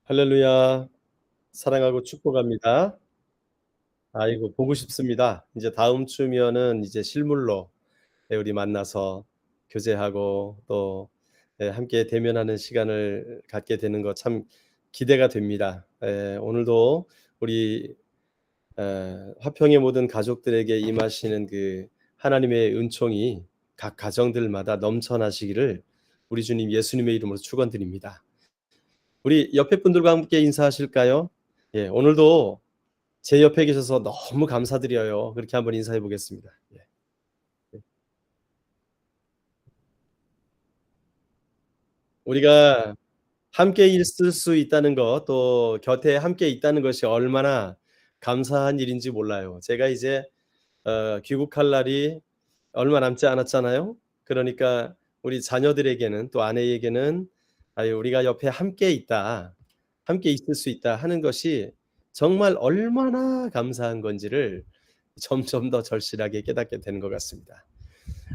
할렐루야. 사랑하고 축복합니다. 아이고 보고 싶습니다. 이제 다음 주면은 이제 실물로 우리 만나서 교제하고 또 함께 대면하는 시간을 갖게 되는 거 참 기대가 됩니다. 오늘도 우리 화평의 모든 가족들에게 임하시는 그 하나님의 은총이 각 가정들마다 넘쳐나시기를 우리 주님 예수님의 이름으로 축원드립니다. 우리 옆에 분들과 함께 인사하실까요? 예, 오늘도 제 옆에 계셔서 너무 감사드려요. 그렇게 한번 인사해 보겠습니다. 예. 예. 우리가 함께 있을 수 있다는 것, 또 곁에 함께 있다는 것이 얼마나 감사한 일인지 몰라요. 제가 이제 귀국할 날이 얼마 남지 않았잖아요. 그러니까 우리 자녀들에게는, 또 아내에게는 아유 우리가 옆에 함께 있다, 함께 있을 수 있다 하는 것이 정말 얼마나 감사한 건지를 점점 더 절실하게 깨닫게 되는 것 같습니다.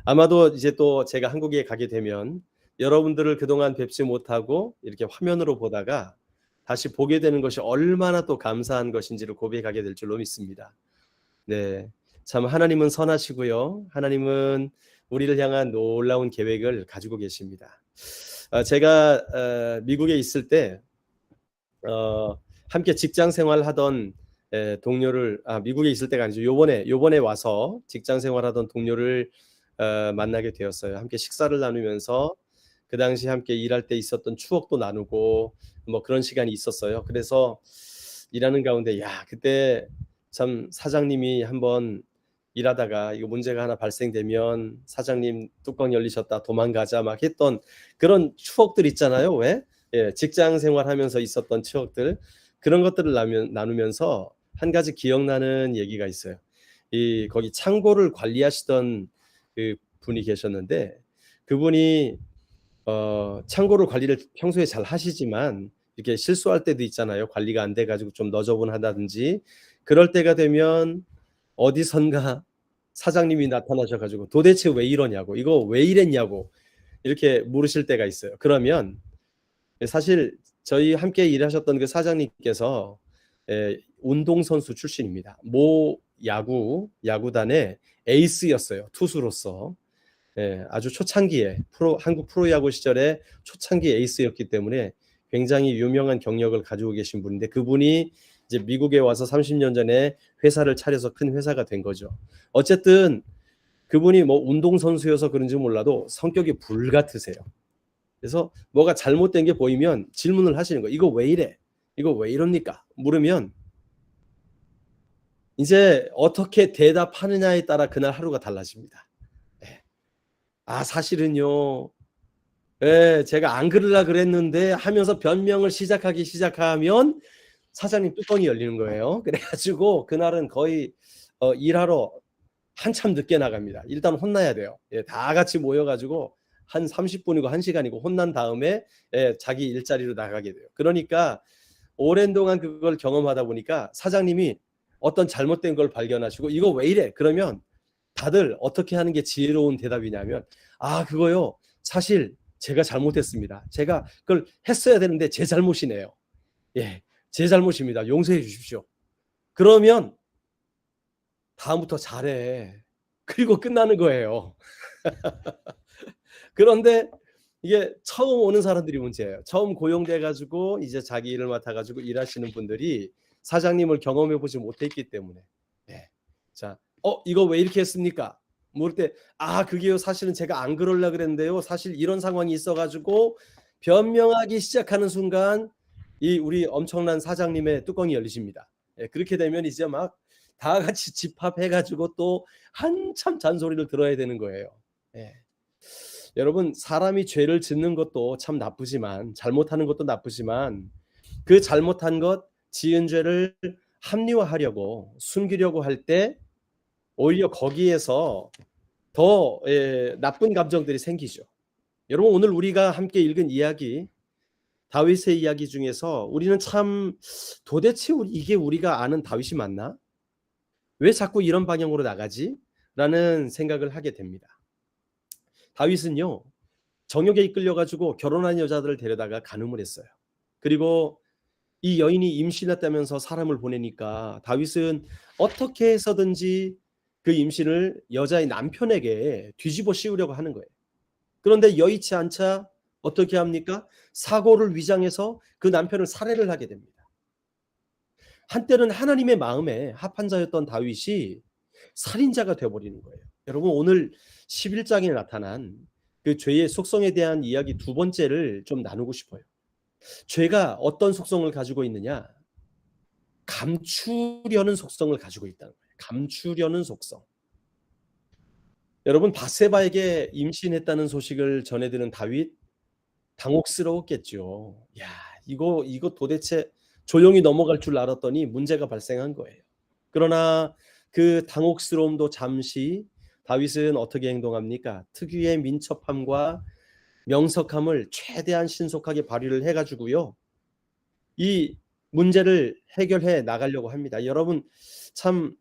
아마도 이제 또 제가 한국에 가게 되면 여러분들을 그동안 뵙지 못하고 이렇게 화면으로 보다가 다시 보게 되는 것이 얼마나 또 감사한 것인지를 고백하게 될 줄로 믿습니다. 네. 참 하나님은 선하시고요. 하나님은 우리를 향한 놀라운 계획을 가지고 계십니다. 제가 미국에 있을 때 함께 직장 생활하던 동료를, 미국에 있을 때가 아니죠. 요번에 와서 직장 생활하던 동료를 만나게 되었어요. 함께 식사를 나누면서 그 당시 함께 일할 때 있었던 추억도 나누고 뭐 그런 시간이 있었어요. 그래서 일하는 가운데 야 그때 참 사장님이 한번 일하다가 이거 문제가 하나 발생되면 "사장님 뚜껑 열리셨다. 도망가자." 막 했던 그런 추억들 있잖아요. 왜? 예, 직장 생활하면서 있었던 추억들, 그런 것들을 나누면서 한 가지 기억나는 얘기가 있어요. 이 거기 창고를 관리하시던 그 분이 계셨는데, 그분이 창고를 관리를 평소에 잘 하시지만 이렇게 실수할 때도 있잖아요. 관리가 안 돼 가지고 좀 너저분하다든지 그럴 때가 되면 어디선가 사장님이 나타나셔 가지고 "도대체 왜 이러냐."고 "이거 왜 이랬냐."고 이렇게 물으실 때가 있어요. 그러면 사실 저희 함께 일하셨던 그 사장님께서 운동선수 출신입니다. 모 야구단의 에이스였어요, 투수로서. 예, 아주 초창기에 한국 프로야구 시절에 초창기 에이스였기 때문에 굉장히 유명한 경력을 가지고 계신 분인데, 그분이 이제 미국에 와서 30년 전에 회사를 차려서 큰 회사가 된 거죠. 어쨌든 그분이 뭐 운동선수여서 그런지 몰라도 성격이 불같으세요. 그래서 뭐가 잘못된 게 보이면 질문을 하시는 거예요. "이거 왜 이래? 이거 왜 이럽니까?" 물으면 이제 어떻게 대답하느냐에 따라 그날 하루가 달라집니다. 예. "아 사실은요. 예 제가 안 그러려 그랬는데." 하면서 변명을 시작하면 사장님 뚜껑이 열리는 거예요. 그래 가지고 그날은 거의 일하러 한참 늦게 나갑니다. 일단 혼나야 돼요. 예, 다 같이 모여 가지고 한 30 분이고 1 시간이고 혼난 다음에 자기 일자리로 나가게 돼요. 그러니까 오랜 동안 그걸 경험하다 보니까 사장님이 어떤 잘못된 걸 발견하시고 "이거 왜 이래?" 그러면 다들 어떻게 하는 게 지혜로운 대답이냐면 "아 그거요. 사실 제가 잘못했습니다. 제가 그걸 했어야 되는데 제 잘못이네요. 예. 제 잘못입니다. 용서해 주십시오." 그러면 "다음부터 잘해." 그리고 끝나는 거예요. 그런데 이게 처음 오는 사람들이 문제예요. 처음 고용돼 가지고 이제 자기 일을 맡아 가지고 일하시는 분들이 사장님을 경험해 보지 못했기 때문에. 네. 자, 이거 왜 이렇게 했습니까?" 물을 때 "아 그게요. 사실은 제가 안 그러려 그랬는데요. 사실 이런 상황이 있어 가지고." 변명하기 시작하는 순간 이 우리 엄청난 사장님의 뚜껑이 열리십니다. 예, 그렇게 되면 이제 막 다 같이 집합해 가지고 또 한참 잔소리를 들어야 되는 거예요. 예. 여러분 사람이 죄를 짓는 것도 참 나쁘지만, 잘못하는 것도 나쁘지만, 그 잘못한 것 지은 죄를 합리화하려고 숨기려고 할 때 오히려 거기에서 더 나쁜 감정들이 생기죠. 여러분 오늘 우리가 함께 읽은 이야기, 다윗의 이야기 중에서 우리는 참 '도대체 이게 우리가 아는 다윗이 맞나? 왜 자꾸 이런 방향으로 나가지?' 라는 생각을 하게 됩니다. 다윗은요 정욕에 이끌려 가지고 결혼한 여자들을 데려다가 간음을 했어요. 그리고 이 여인이 임신했다면서 사람을 보내니까 다윗은 어떻게 해서든지 그 임신을 여자의 남편에게 뒤집어 씌우려고 하는 거예요. 그런데 여의치 않자 어떻게 합니까? 사고를 위장해서 그 남편을 살해를 하게 됩니다. 한때는 하나님의 마음에 합한 자였던 다윗이 살인자가 되어 버리는 거예요. 여러분 오늘 11장에 나타난 그 죄의 속성에 대한 이야기 두 번째를 좀 나누고 싶어요. 죄가 어떤 속성을 가지고 있느냐? 감추려는 속성을 가지고 있다는 거예요. 감추려는 속성. 여러분 밧세바에게 임신했다는 소식을 전해 들은 다윗 당혹스러웠겠죠. 야, 이거 도대체 조용히 넘어갈 줄 알았더니 문제가 발생한 거예요. 그러나 그 당혹스러움도 잠시 다윗은 어떻게 행동합니까? 특유의 민첩함과 명석함을 최대한 신속하게 발휘를 해 가지고요. 이 문제를 해결해 나가려고 합니다. 여러분 참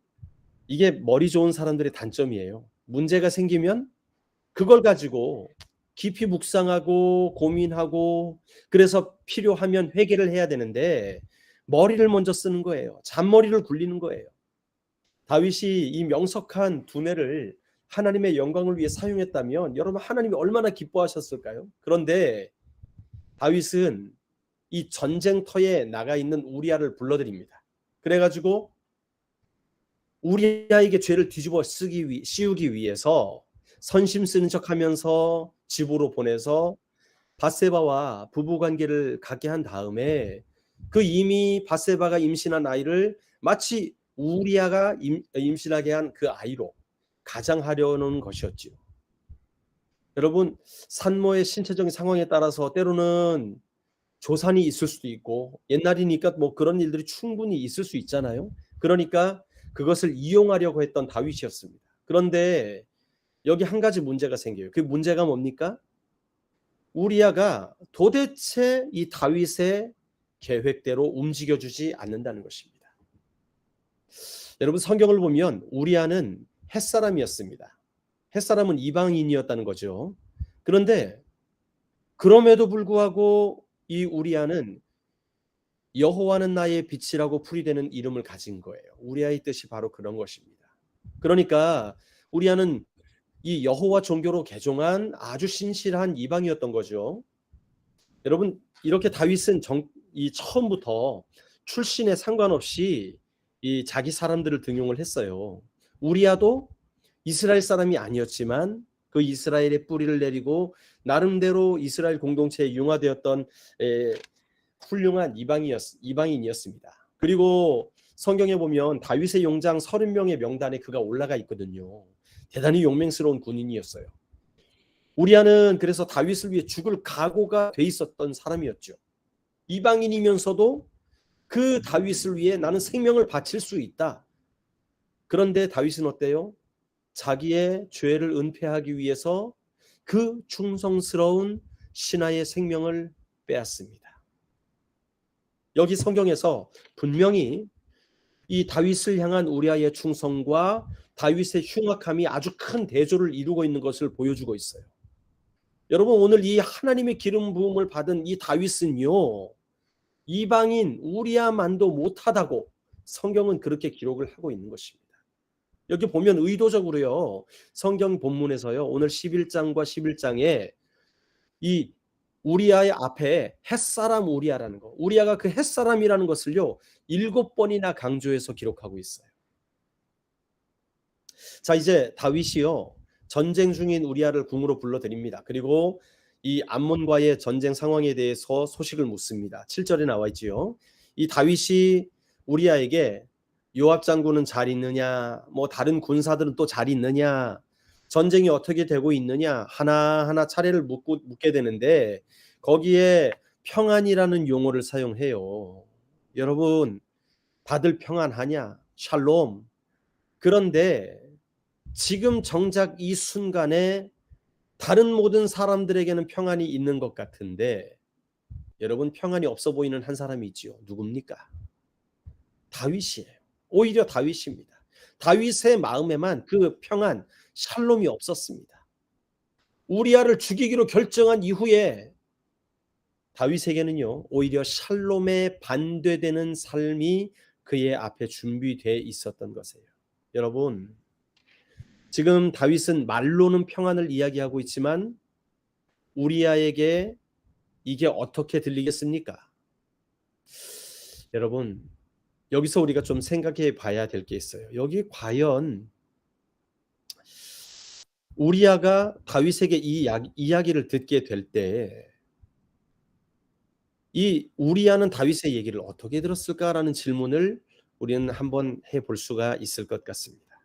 이게 머리 좋은 사람들의 단점이에요. 문제가 생기면 그걸 가지고 깊이 묵상하고 고민하고 그래서 필요하면 회개를 해야 되는데 머리를 먼저 쓰는 거예요. 잔머리를 굴리는 거예요. 다윗이 이 명석한 두뇌를 하나님의 영광을 위해 사용했다면 여러분 하나님이 얼마나 기뻐하셨을까요? 그런데 다윗은 이 전쟁터에 나가 있는 우리아를 불러들입니다. 그래가지고 우리아에게 죄를 뒤집어 씌우기 위해서 선심 쓰는 척하면서 집으로 보내서 밧세바와 부부 관계를 갖게 한 다음에 그 이미 밧세바가 임신한 아이를 마치 우리아가 임신하게 한 그 아이로 가장하려는 것이었지요. 여러분 산모의 신체적인 상황에 따라서 때로는 조산이 있을 수도 있고 옛날이니까 뭐 그런 일들이 충분히 있을 수 있잖아요. 그러니까 그것을 이용하려고 했던 다윗이었습니다. 그런데 여기 한 가지 문제가 생겨요. 그 문제가 뭡니까? 우리아가 도대체 이 다윗의 계획대로 움직여주지 않는다는 것입니다. 여러분 성경을 보면 우리아는 햇사람이었습니다. 햇사람은 이방인이었다는 거죠. 그런데 그럼에도 불구하고 이 우리아는 여호와는 나의 빛이라고 풀이되는 이름을 가진 거예요. 우리아의 뜻이 바로 그런 것입니다. 그러니까 우리아는 이 여호와 종교로 개종한 아주 신실한 이방이었던 거죠. 여러분 이렇게 다윗은 이 처음부터 출신에 상관없이 이 자기 사람들을 등용을 했어요. 우리아도 이스라엘 사람이 아니었지만 그 이스라엘의 뿌리를 내리고 나름대로 이스라엘 공동체에 융화되었던 훌륭한 이방인이었습니다. 그리고 성경에 보면 다윗의 용장 30명의 명단에 그가 올라가 있거든요. 대단히 용맹스러운 군인이었어요. 우리아는 그래서 다윗을 위해 죽을 각오가 돼 있었던 사람이었죠. 이방인이면서도 그 다윗을 위해 나는 생명을 바칠 수 있다. 그런데 다윗은 어때요? 자기의 죄를 은폐하기 위해서 그 충성스러운 신하의 생명을 빼앗습니다. 여기 성경에서 분명히 이 다윗을 향한 우리아의 충성과 다윗의 흉악함이 아주 큰 대조를 이루고 있는 것을 보여주고 있어요. 여러분 오늘 이 하나님의 기름 부음을 받은 이 다윗은요 이방인 우리아만도 못하다고 성경은 그렇게 기록을 하고 있는 것입니다. 여기 보면 의도적으로요 성경 본문에서요 오늘 11장과 11장에 이 우리아의 앞에 햇사람 우리아라는 거, 우리아가 그 햇사람이라는 것을요 7번이나 강조해서 기록하고 있어요. 자 이제 다윗이요 전쟁 중인 우리아를 궁으로 불러들입니다. 그리고 이 암몬과의 전쟁 상황에 대해서 소식을 묻습니다. 7절에 나와 있지요. 이 다윗이 우리아에게 요압 장군은 잘 있느냐, 뭐 다른 군사들은 또 잘 있느냐, 전쟁이 어떻게 되고 있느냐 하나하나 차례를 묻게 되는데 거기에 평안이라는 용어를 사용해요. 여러분 다들 평안하냐? 샬롬. 그런데 지금 정작 이 순간에 다른 모든 사람들에게는 평안이 있는 것 같은데 여러분 평안이 없어 보이는 한 사람이 있지요. 누굽니까? 다윗이에요. 오히려 다윗입니다. 다윗의 마음에만 그 평안, 샬롬이 없었습니다. 우리아를 죽이기로 결정한 이후에 다윗에게는요, 오히려 샬롬에 반대되는 삶이 그의 앞에 준비되어 있었던 것이에요. 여러분, 지금 다윗은 말로는 평안을 이야기하고 있지만 우리아에게 이게 어떻게 들리겠습니까? 여러분, 여기서 우리가 좀 생각해 봐야 될 게 있어요. 여기 과연 우리아가 다윗에게 이 이야기를 듣게 될 때 이 우리아는 다윗의 얘기를 어떻게 들었을까라는 질문을 우리는 한번 해볼 수가 있을 것 같습니다.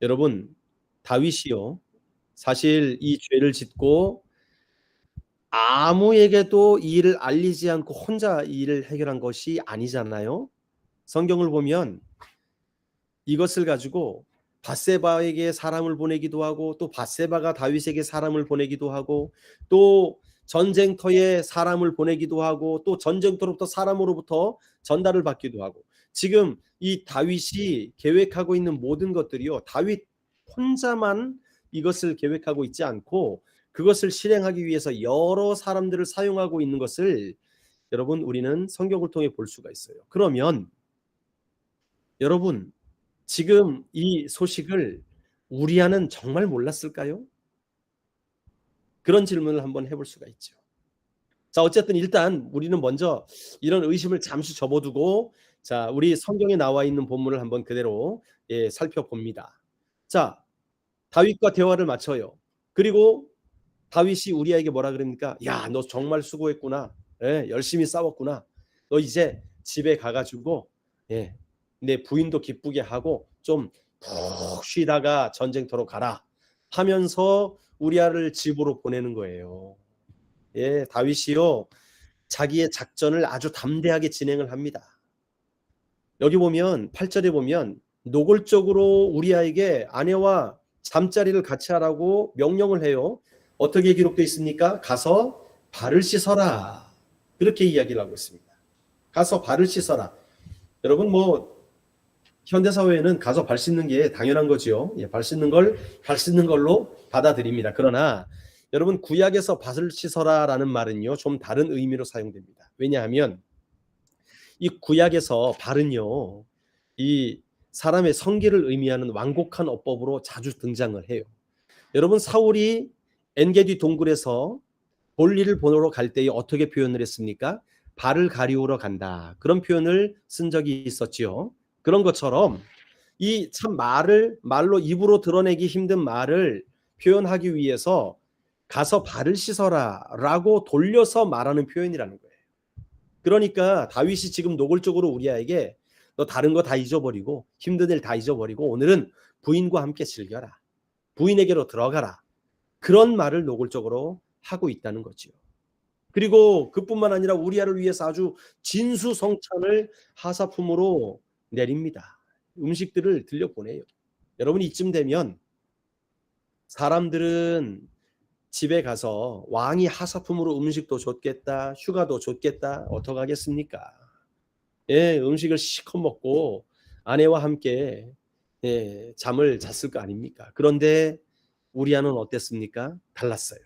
여러분, 다윗이요, 사실 이 죄를 짓고 아무에게도 이 일을 알리지 않고 혼자 이 일을 해결한 것이 아니잖아요. 성경을 보면 이것을 가지고 밧세바에게 사람을 보내기도 하고, 또 밧세바가 다윗에게 사람을 보내기도 하고, 또 전쟁터에 사람을 보내기도 하고, 또 전쟁터로부터 사람으로부터 전달을 받기도 하고, 지금 이 다윗이 계획하고 있는 모든 것들이요, 다윗 혼자만 이것을 계획하고 있지 않고 그것을 실행하기 위해서 여러 사람들을 사용하고 있는 것을 여러분, 우리는 성경을 통해 볼 수가 있어요. 그러면 여러분, 지금 이 소식을 우리아는 정말 몰랐을까요? 그런 질문을 한번 해볼 수가 있죠. 자, 어쨌든 일단 우리는 먼저 이런 의심을 잠시 접어두고, 자, 우리 성경에 나와 있는 본문을 한번 그대로 살펴봅니다. 자, 다윗과 대화를 마쳐요. 그리고 다윗이 우리아에게 뭐라 그럽니까? 야, 너 정말 수고했구나. 열심히 싸웠구나. 너 이제 집에 가가지고 내 부인도 기쁘게 하고 좀 푹 쉬다가 전쟁터로 가라 하면서 우리아를 집으로 보내는 거예요. 다윗이요, 자기의 작전을 아주 담대하게 진행을 합니다. 여기 보면 8절에 보면 노골적으로 우리아에게 아내와 잠자리를 같이 하라고 명령을 해요. 어떻게 기록되어 있습니까? 가서 발을 씻어라. 그렇게 이야기를 하고 있습니다. 가서 발을 씻어라. 여러분, 현대사회에는 가서 발 씻는 게 당연한 거지요. 발 씻는 걸로 받아들입니다. 그러나 여러분, 구약에서 발을 씻어라라는 말은요, 좀 다른 의미로 사용됩니다. 왜냐하면 이 구약에서 발은요, 이 사람의 성기를 의미하는 완곡한 어법으로 자주 등장을 해요. 여러분, 사울이 엔게디 동굴에서 볼일을 보러 갈 때에 어떻게 표현을 했습니까? 발을 가리우러 간다. 그런 표현을 쓴 적이 있었지요. 그런 것처럼 이 참 말로 입으로 드러내기 힘든 말을 표현하기 위해서 가서 발을 씻어라 라고 돌려서 말하는 표현이라는 거예요. 그러니까 다윗이 지금 노골적으로 우리아에게 너 다른 거 다 잊어버리고 힘든 일 다 잊어버리고 오늘은 부인과 함께 즐겨라. 부인에게로 들어가라. 그런 말을 노골적으로 하고 있다는 거죠. 그리고 그뿐만 아니라 우리아를 위해서 아주 진수성찬을 하사품으로 내립니다. 음식들을 들려보내요. 여러분, 이쯤 되면 사람들은 집에 가서 왕이 하사품으로 음식도 줬겠다, 휴가도 줬겠다, 어떡하겠습니까? 음식을 실컷 먹고 아내와 함께 잠을 잤을 거 아닙니까? 그런데 우리아는 어땠습니까? 달랐어요.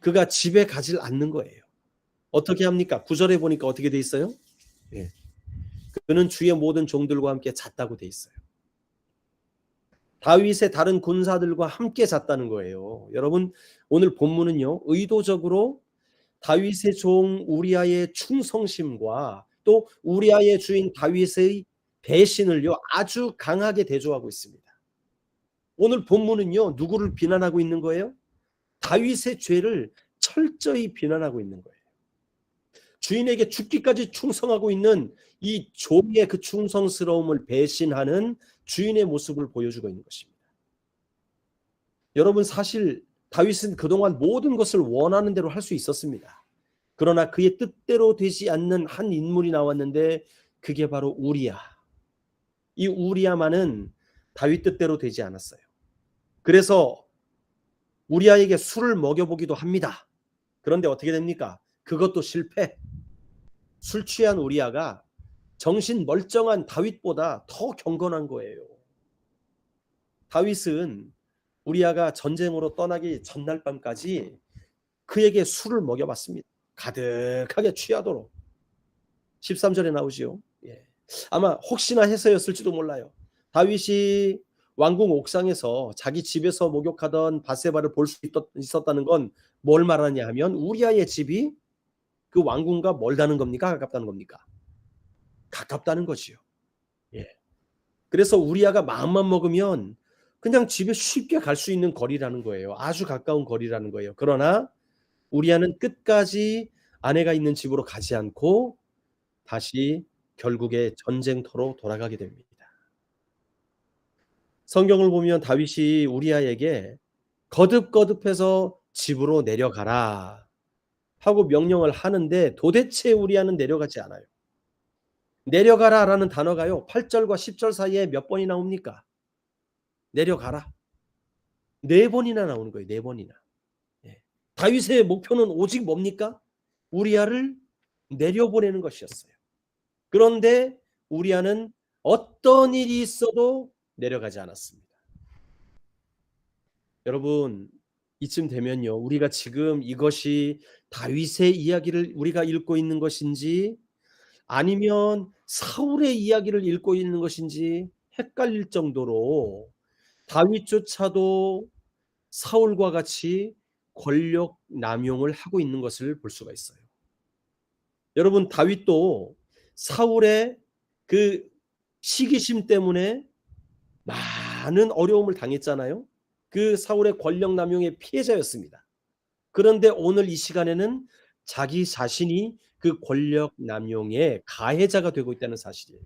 그가 집에 가질 않는 거예요. 어떻게 합니까? 9절에 보니까 어떻게 돼 있어요? 그는 주의 모든 종들과 함께 잤다고 돼 있어요. 다윗의 다른 군사들과 함께 잤다는 거예요. 여러분, 오늘 본문은요, 의도적으로 다윗의 종 우리아의 충성심과 또 우리아의 주인 다윗의 배신을요, 아주 강하게 대조하고 있습니다. 오늘 본문은요, 누구를 비난하고 있는 거예요? 다윗의 죄를 철저히 비난하고 있는 거예요. 주인에게 죽기까지 충성하고 있는 이 종의 그 충성스러움을 배신하는 주인의 모습을 보여주고 있는 것입니다. 여러분, 사실 다윗은 그동안 모든 것을 원하는 대로 할 수 있었습니다. 그러나 그의 뜻대로 되지 않는 한 인물이 나왔는데 그게 바로 우리아. 이 우리아만은 다윗 뜻대로 되지 않았어요. 그래서 우리아에게 술을 먹여보기도 합니다. 그런데 어떻게 됩니까? 그것도 실패. 술 취한 우리아가 정신 멀쩡한 다윗보다 더 경건한 거예요. 다윗은 우리아가 전쟁으로 떠나기 전날 밤까지 그에게 술을 먹여봤습니다. 가득하게 취하도록. 13절에 나오지요. 예. 아마 혹시나 해서였을지도 몰라요. 다윗이 왕궁 옥상에서 자기 집에서 목욕하던 밧세바를 볼 수 있었다는 건 뭘 말하냐 하면 우리아의 집이 그 왕궁과 멀다는 겁니까? 가깝다는 겁니까? 가깝다는 거지요. 예. 그래서 우리아가 마음만 먹으면 그냥 집에 쉽게 갈 수 있는 거리라는 거예요. 아주 가까운 거리라는 거예요. 그러나 우리아는 끝까지 아내가 있는 집으로 가지 않고 다시 결국에 전쟁터로 돌아가게 됩니다. 성경을 보면 다윗이 우리아에게 거듭거듭해서 집으로 내려가라 하고 명령을 하는데 도대체 우리아는 내려가지 않아요. 내려가라라는 단어가요. 8절과 10절 사이에 몇 번이 나옵니까? 내려가라. 4번이나 나오는 거예요. 4번이나. 예. 다윗의 목표는 오직 뭡니까? 우리아를 내려보내는 것이었어요. 그런데 우리아는 어떤 일이 있어도 내려가지 않았습니다. 여러분, 이쯤 되면요. 우리가 지금 이것이 다윗의 이야기를 우리가 읽고 있는 것인지 아니면 사울의 이야기를 읽고 있는 것인지 헷갈릴 정도로 다윗조차도 사울과 같이 권력 남용을 하고 있는 것을 볼 수가 있어요. 여러분, 다윗도 사울의 그 시기심 때문에 많은 어려움을 당했잖아요. 그 사울의 권력 남용의 피해자였습니다. 그런데 오늘 이 시간에는 자기 자신이 그 권력 남용의 가해자가 되고 있다는 사실이에요.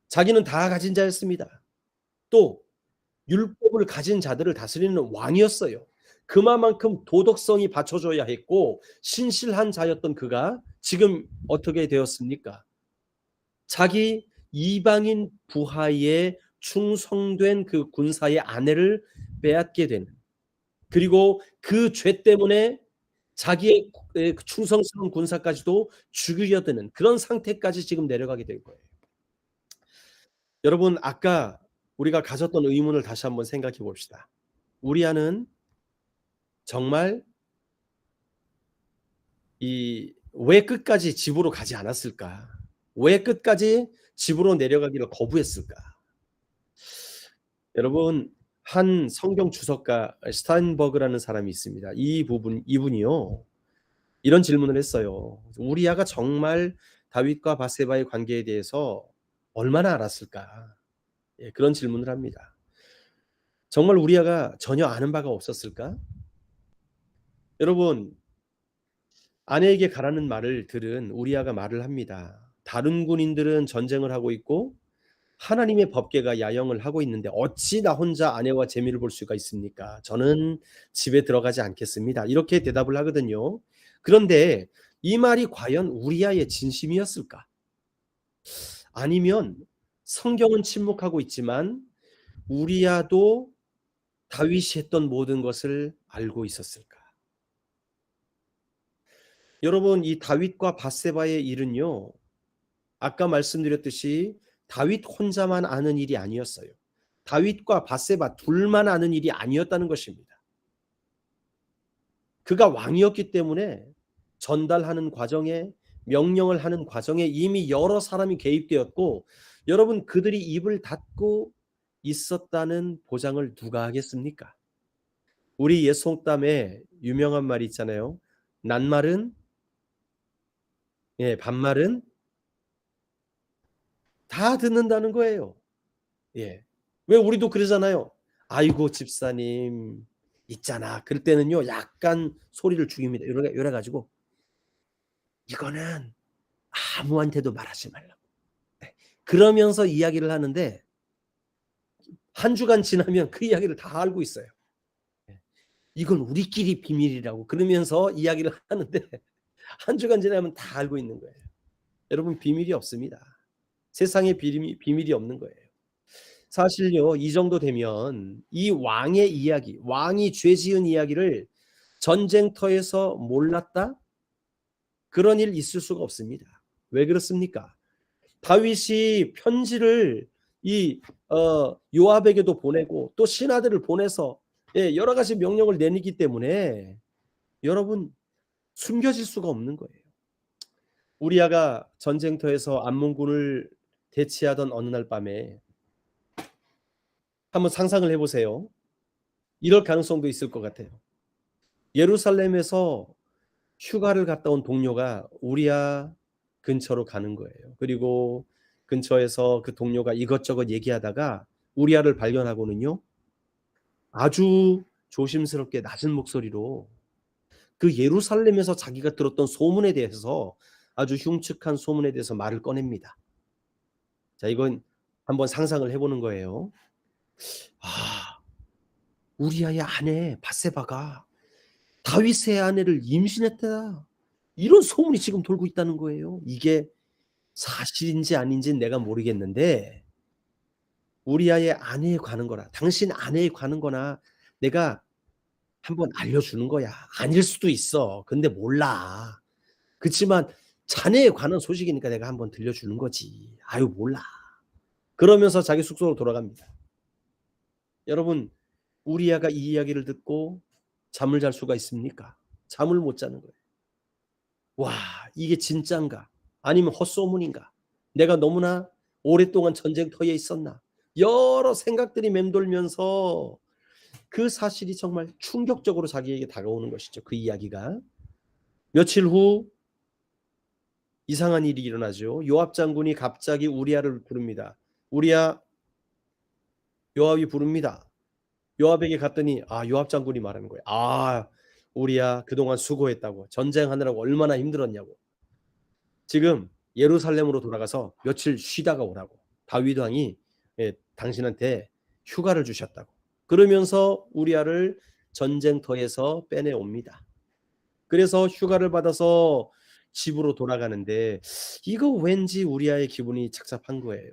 자기는 다 가진 자였습니다. 또 율법을 가진 자들을 다스리는 왕이었어요. 그만큼 도덕성이 받쳐줘야 했고 신실한 자였던 그가 지금 어떻게 되었습니까? 자기 이방인 부하에 충성된 그 군사의 아내를 빼앗게 되는, 그리고 그 죄 때문에 자기의 충성스러운 군사까지도 죽이려 드는 그런 상태까지 지금 내려가게 될 거예요. 여러분, 아까 우리가 가졌던 의문을 다시 한번 생각해 봅시다. 우리아는 정말 왜 끝까지 집으로 가지 않았을까? 왜 끝까지 집으로 내려가기를 거부했을까? 여러분, 한 성경 주석가 스타인버그라는 사람이 있습니다. 이분이요. 이런 질문을 했어요. 우리아가 정말 다윗과 밧세바의 관계에 대해서 얼마나 알았을까? 예, 그런 질문을 합니다. 정말 우리아가 전혀 아는 바가 없었을까? 여러분, 아내에게 가라는 말을 들은 우리아가 말을 합니다. 다른 군인들은 전쟁을 하고 있고 하나님의 법궤가 야영을 하고 있는데 어찌 나 혼자 아내와 재미를 볼 수가 있습니까? 저는 집에 들어가지 않겠습니다. 이렇게 대답을 하거든요. 그런데 이 말이 과연 우리아의 진심이었을까? 아니면 성경은 침묵하고 있지만 우리아도 다윗이 했던 모든 것을 알고 있었을까? 여러분, 이 다윗과 밧세바의 일은요, 아까 말씀드렸듯이 다윗 혼자만 아는 일이 아니었어요. 다윗과 밧세바 둘만 아는 일이 아니었다는 것입니다. 그가 왕이었기 때문에 전달하는 과정에, 명령을 하는 과정에 이미 여러 사람이 개입되었고, 여러분, 그들이 입을 닫고 있었다는 보장을 누가 하겠습니까? 우리 옛송담에 유명한 말이 있잖아요. 낱말은, 예, 반말은 다 듣는다는 거예요. 예. 왜 우리도 그러잖아요. 아이고 집사님 있잖아. 그럴 때는요 약간 소리를 죽입니다. 이래 가지고 이거는 아무한테도 말하지 말라고. 네. 그러면서 이야기를 하는데 한 주간 지나면 그 이야기를 다 알고 있어요. 예. 이건 우리끼리 비밀이라고 그러면서 이야기를 하는데 한 주간 지나면 다 알고 있는 거예요. 여러분, 비밀이 없습니다. 세상에 비밀이 없는 거예요. 사실요, 이 정도 되면 이 왕의 이야기, 왕이 죄 지은 이야기를 전쟁터에서 몰랐다? 그런 일 있을 수가 없습니다. 왜 그렇습니까? 다윗이 편지를 요압에게도 보내고 또 신하들을 보내서 예, 여러 가지 명령을 내리기 때문에 여러분 숨겨질 수가 없는 거예요. 우리아가 전쟁터에서 암몬군을 대치하던 어느 날 밤에 한번 상상을 해 보세요. 이럴 가능성도 있을 것 같아요. 예루살렘에서 휴가를 갔다 온 동료가 우리아 근처로 가는 거예요. 그리고 근처에서 그 동료가 이것저것 얘기하다가 우리아를 발견하고는요. 아주 조심스럽게 낮은 목소리로 그 예루살렘에서 자기가 들었던 소문에 대해서 아주 흉측한 소문에 대해서 말을 꺼냅니다. 자, 이건 한번 상상을 해 보는 거예요. 아, 우리아의 아내 밧세바가 다윗의 아내를 임신했다. 이런 소문이 지금 돌고 있다는 거예요. 이게 사실인지 아닌지는 내가 모르겠는데 우리아의 아내에 관한 거라, 당신 아내에 관한 거나 내가 한번 알려주는 거야. 아닐 수도 있어. 근데 몰라. 그치만 자네에 관한 소식이니까 내가 한번 들려주는 거지. 아유 몰라. 그러면서 자기 숙소로 돌아갑니다. 여러분, 우리아가 이 이야기를 듣고 잠을 잘 수가 있습니까? 잠을 못 자는 거예요. 와, 이게 진짠가? 아니면 헛소문인가? 내가 너무나 오랫동안 전쟁터에 있었나? 여러 생각들이 맴돌면서 그 사실이 정말 충격적으로 자기에게 다가오는 것이죠. 그 이야기가. 며칠 후 이상한 일이 일어나죠. 요압 장군이 갑자기 우리아를 부릅니다. 우리아, 요압이 부릅니다. 요압에게 갔더니 요압 장군이 말하는 거예요. 우리야 그동안 수고했다고. 전쟁하느라고 얼마나 힘들었냐고. 지금 예루살렘으로 돌아가서 며칠 쉬다가 오라고. 다윗 왕이 당신한테 휴가를 주셨다고. 그러면서 우리아를 전쟁터에서 빼내옵니다. 그래서 휴가를 받아서 집으로 돌아가는데 이거 왠지 우리아의 기분이 착잡한 거예요.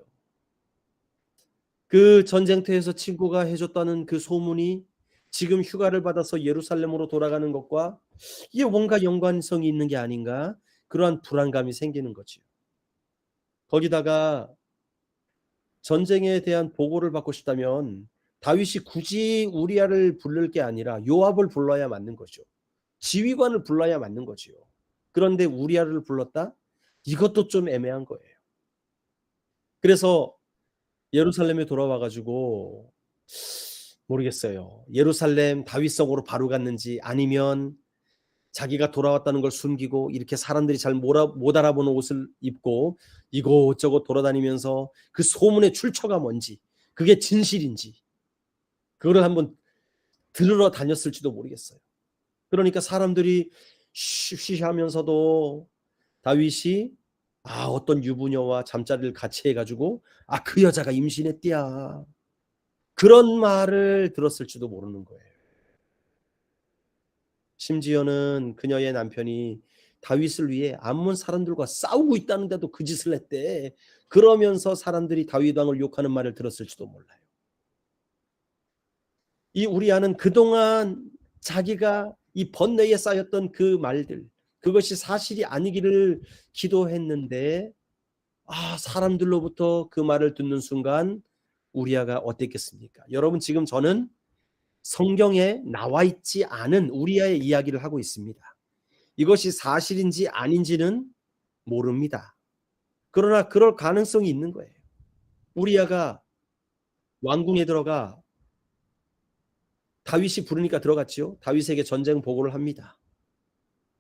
그 전쟁터에서 친구가 해 줬다는 그 소문이 지금 휴가를 받아서 예루살렘으로 돌아가는 것과 이게 뭔가 연관성이 있는 게 아닌가, 그러한 불안감이 생기는 거지요. 거기다가 전쟁에 대한 보고를 받고 싶다면 다윗이 굳이 우리아를 부를 게 아니라 요압을 불러야 맞는 거죠. 지휘관을 불러야 맞는 거지요. 그런데 우리아를 불렀다? 이것도 좀 애매한 거예요. 그래서 예루살렘에 돌아와 가지고 모르겠어요. 예루살렘 다윗성으로 바로 갔는지 아니면 자기가 돌아왔다는 걸 숨기고 이렇게 사람들이 잘 못 알아보는 옷을 입고 이곳저곳 돌아다니면서 그 소문의 출처가 뭔지, 그게 진실인지 그거를 한번 들으러 다녔을지도 모르겠어요. 그러니까 사람들이 쉬쉬하면서도 다윗이 어떤 유부녀와 잠자리를 같이 해 가지고 그 여자가 임신했디야. 그런 말을 들었을지도 모르는 거예요. 심지어는 그녀의 남편이 다윗을 위해 암몬 사람들과 싸우고 있다는데도 그 짓을 했대. 그러면서 사람들이 다윗 왕을 욕하는 말을 들었을지도 몰라요. 이 우리아는 그동안 자기가 이 번뇌에 쌓였던 그 말들, 그것이 사실이 아니기를 기도했는데 사람들로부터 그 말을 듣는 순간 우리아가 어땠겠습니까? 여러분, 지금 저는 성경에 나와 있지 않은 우리아의 이야기를 하고 있습니다. 이것이 사실인지 아닌지는 모릅니다. 그러나 그럴 가능성이 있는 거예요. 우리아가 왕궁에 들어가 다윗이 부르니까 들어갔지요. 다윗에게 전쟁 보고를 합니다.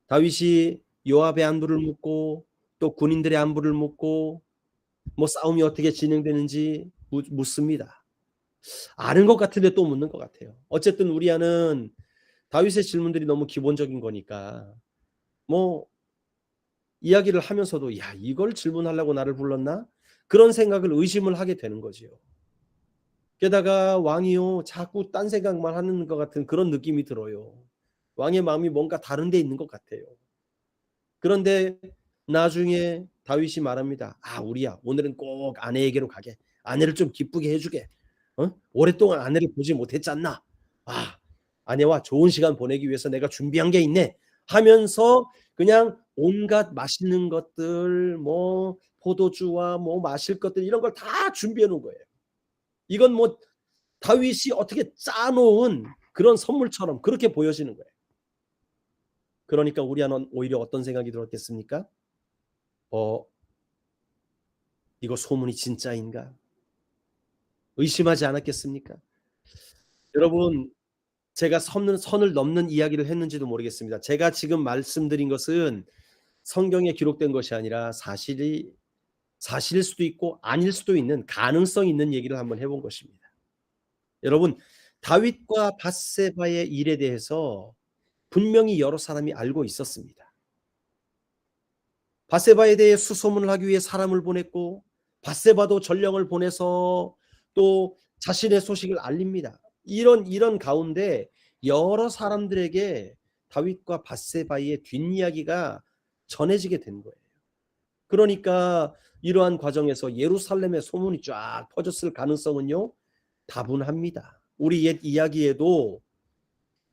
다윗이 요압의 안부를 묻고 또 군인들의 안부를 묻고 싸움이 어떻게 진행되는지 묻습니다. 아는 것 같은데 또 묻는 것 같아요. 어쨌든 우리아는 다윗의 질문들이 너무 기본적인 거니까 이야기를 하면서도 이걸 질문하려고 나를 불렀나? 그런 생각을 의심을 하게 되는 거지요. 게다가 왕이요 자꾸 딴 생각만 하는 것 같은 그런 느낌이 들어요. 왕의 마음이 뭔가 다른 데 있는 것 같아요. 그런데 나중에 다윗이 말합니다. 우리야 오늘은 꼭 아내에게로 가게. 아내를 좀 기쁘게 해주게. 오랫동안 아내를 보지 못했잖나. 아내와 좋은 시간 보내기 위해서 내가 준비한 게 있네 하면서 그냥 온갖 맛있는 것들 포도주와 마실 것들 이런 걸 다 준비해 놓은 거예요. 이건 다윗이 어떻게 짜 놓은 그런 선물처럼 그렇게 보여지는 거예요. 그러니까 우리아는 오히려 어떤 생각이 들었겠습니까? '어 이거 소문이 진짜인가?' 의심하지 않았겠습니까? 여러분, 제가 선을 넘는 이야기를 했는지도 모르겠습니다. 제가 지금 말씀드린 것은 성경에 기록된 것이 아니라 사실일 수도 있고 아닐 수도 있는 가능성 있는 얘기를 한번 해본 것입니다. 여러분, 다윗과 밧세바의 일에 대해서 분명히 여러 사람이 알고 있었습니다. 밧세바에 대해 수소문을 하기 위해 사람을 보냈고, 밧세바도 전령을 보내서 또 자신의 소식을 알립니다. 이런 가운데 여러 사람들에게 다윗과 밧세바의 뒷이야기가 전해지게 된 거예요. 그러니까 이러한 과정에서 예루살렘의 소문이 쫙 퍼졌을 가능성은요, 다분합니다. 우리 옛 이야기에도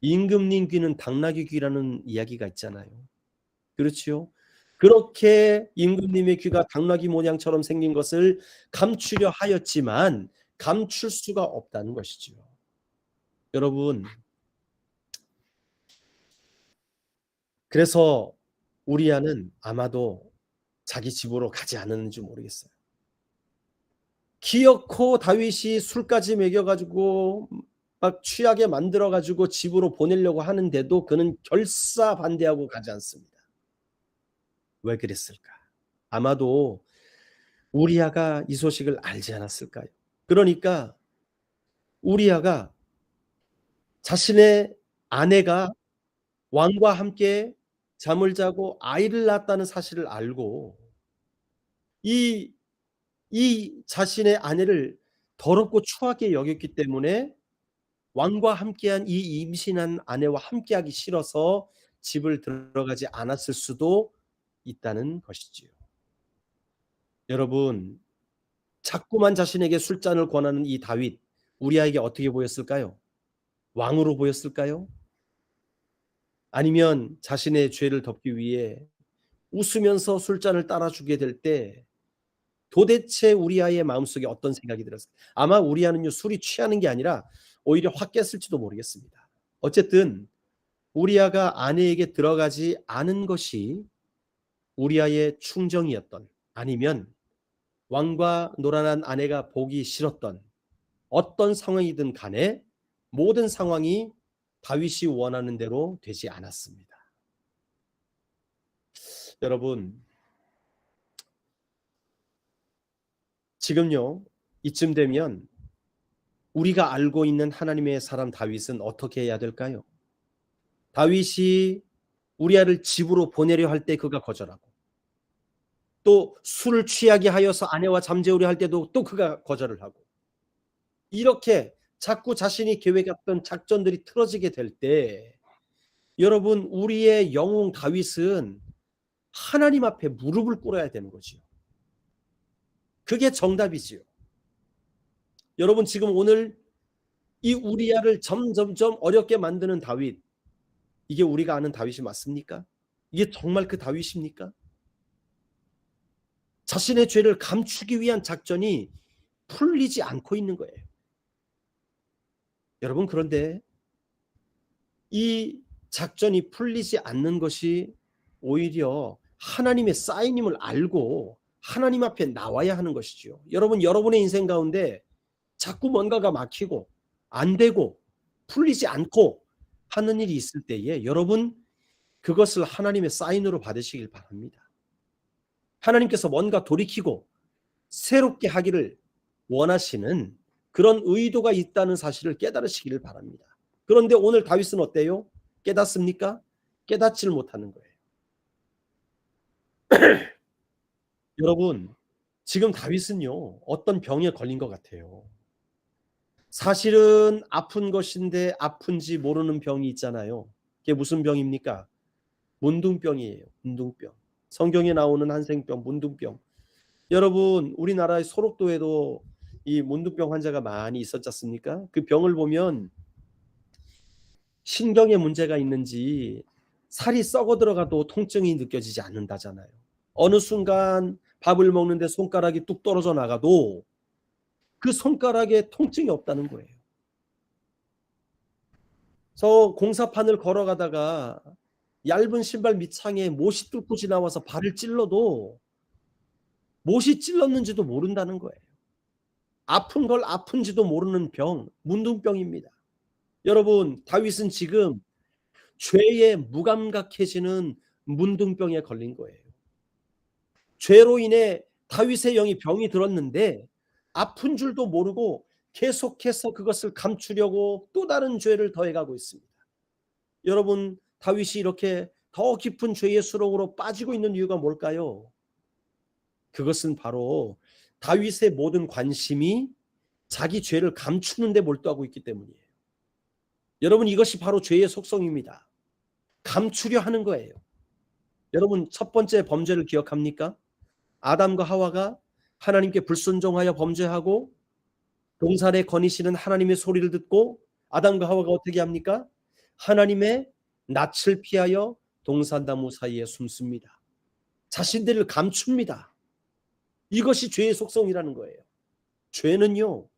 임금님 귀는 당나귀 귀라는 이야기가 있잖아요. 그렇지요? 그렇게 임금님의 귀가 당나귀 모양처럼 생긴 것을 감추려 하였지만 감출 수가 없다는 것이지요. 여러분, 그래서 우리아는 아마도 자기 집으로 가지 않았는지 모르겠어요. 기어코 다윗이 술까지 먹여 가지고 막 취하게 만들어 가지고 집으로 보내려고 하는데도 그는 결사 반대하고 가지 않습니다. 왜 그랬을까? 아마도 우리아가 이 소식을 알지 않았을까요? 그러니까 우리아가 자신의 아내가 왕과 함께 잠을 자고 아이를 낳았다는 사실을 알고 이 자신의 아내를 더럽고 추하게 여겼기 때문에 왕과 함께한 이 임신한 아내와 함께하기 싫어서 집을 들어가지 않았을 수도 있다는 것이지요. 여러분, 자꾸만 자신에게 술잔을 권하는 이 다윗, 우리아에게 어떻게 보였을까요? 왕으로 보였을까요? 아니면 자신의 죄를 덮기 위해 웃으면서 술잔을 따라 주게 될 때 도대체 우리아의 마음속에 어떤 생각이 들었을까요? 아마 우리아는요, 술이 취하는 게 아니라 오히려 확 깼을지도 모르겠습니다. 어쨌든 우리아가 아내에게 들어가지 않은 것이 우리아의 충정이었던, 아니면 왕과 노란한 아내가 보기 싫었던, 어떤 상황이든 간에 모든 상황이 다윗이 원하는 대로 되지 않았습니다. 여러분, 지금요, 이쯤 되면 우리가 알고 있는 하나님의 사람 다윗은 어떻게 해야 될까요? 다윗이 우리아를 집으로 보내려 할 때 그가 거절하고, 또 술을 취하게 하여서 아내와 잠재우려 할 때도 또 그가 거절을 하고, 이렇게 자꾸 자신이 계획했던 작전들이 틀어지게 될 때, 여러분, 우리의 영웅 다윗은 하나님 앞에 무릎을 꿇어야 되는 거지요. 그게 정답이지요. 여러분, 지금 오늘 이 우리아를 점점점 어렵게 만드는 다윗, 이게 우리가 아는 다윗이 맞습니까? 이게 정말 그 다윗입니까? 자신의 죄를 감추기 위한 작전이 풀리지 않고 있는 거예요. 여러분, 그런데 이 작전이 풀리지 않는 것이 오히려 하나님의 사인임을 알고 하나님 앞에 나와야 하는 것이지요. 여러분, 여러분의 인생 가운데 자꾸 뭔가가 막히고 안 되고 풀리지 않고 하는 일이 있을 때에 여러분, 그것을 하나님의 사인으로 받으시길 바랍니다. 하나님께서 뭔가 돌이키고 새롭게 하기를 원하시는 그런 의도가 있다는 사실을 깨달으시기를 바랍니다. 그런데 오늘 다윗은 어때요? 깨닫습니까? 깨닫지를 못하는 거예요. 여러분, 지금 다윗은요, 어떤 병에 걸린 것 같아요. 사실은 아픈 것인데 아픈지 모르는 병이 있잖아요. 그게 무슨 병입니까? 문둥병이에요. 문둥병. 성경에 나오는 한생병, 문둥병. 여러분, 우리나라의 소록도에도 이 문둥병 환자가 많이 있었지 않습니까? 그 병을 보면 신경에 문제가 있는지 살이 썩어 들어가도 통증이 느껴지지 않는다잖아요. 어느 순간 밥을 먹는데 손가락이 뚝 떨어져 나가도 그 손가락에 통증이 없다는 거예요. 저 공사판을 걸어가다가 얇은 신발 밑창에 못이 뚫고 지나와서 발을 찔러도 못이 찔렀는지도 모른다는 거예요. 아픈 걸 아픈지도 모르는 병, 문둥병입니다. 여러분, 다윗은 지금 죄에 무감각해지는 문둥병에 걸린 거예요. 죄로 인해 다윗의 영이 병이 들었는데 아픈 줄도 모르고 계속해서 그것을 감추려고 또 다른 죄를 더해가고 있습니다. 여러분, 다윗이 이렇게 더 깊은 죄의 수렁으로 빠지고 있는 이유가 뭘까요? 그것은 바로 다윗의 모든 관심이 자기 죄를 감추는 데 몰두하고 있기 때문이에요. 여러분, 이것이 바로 죄의 속성입니다. 감추려 하는 거예요. 여러분, 첫 번째 범죄를 기억합니까? 아담과 하와가 하나님께 불순종하여 범죄하고 동산에 거니시는 하나님의 소리를 듣고 아담과 하와가 어떻게 합니까? 하나님의 낯을 피하여 동산나무 사이에 숨습니다. 자신들을 감춥니다. 이것이 죄의 속성이라는 거예요. 죄는요,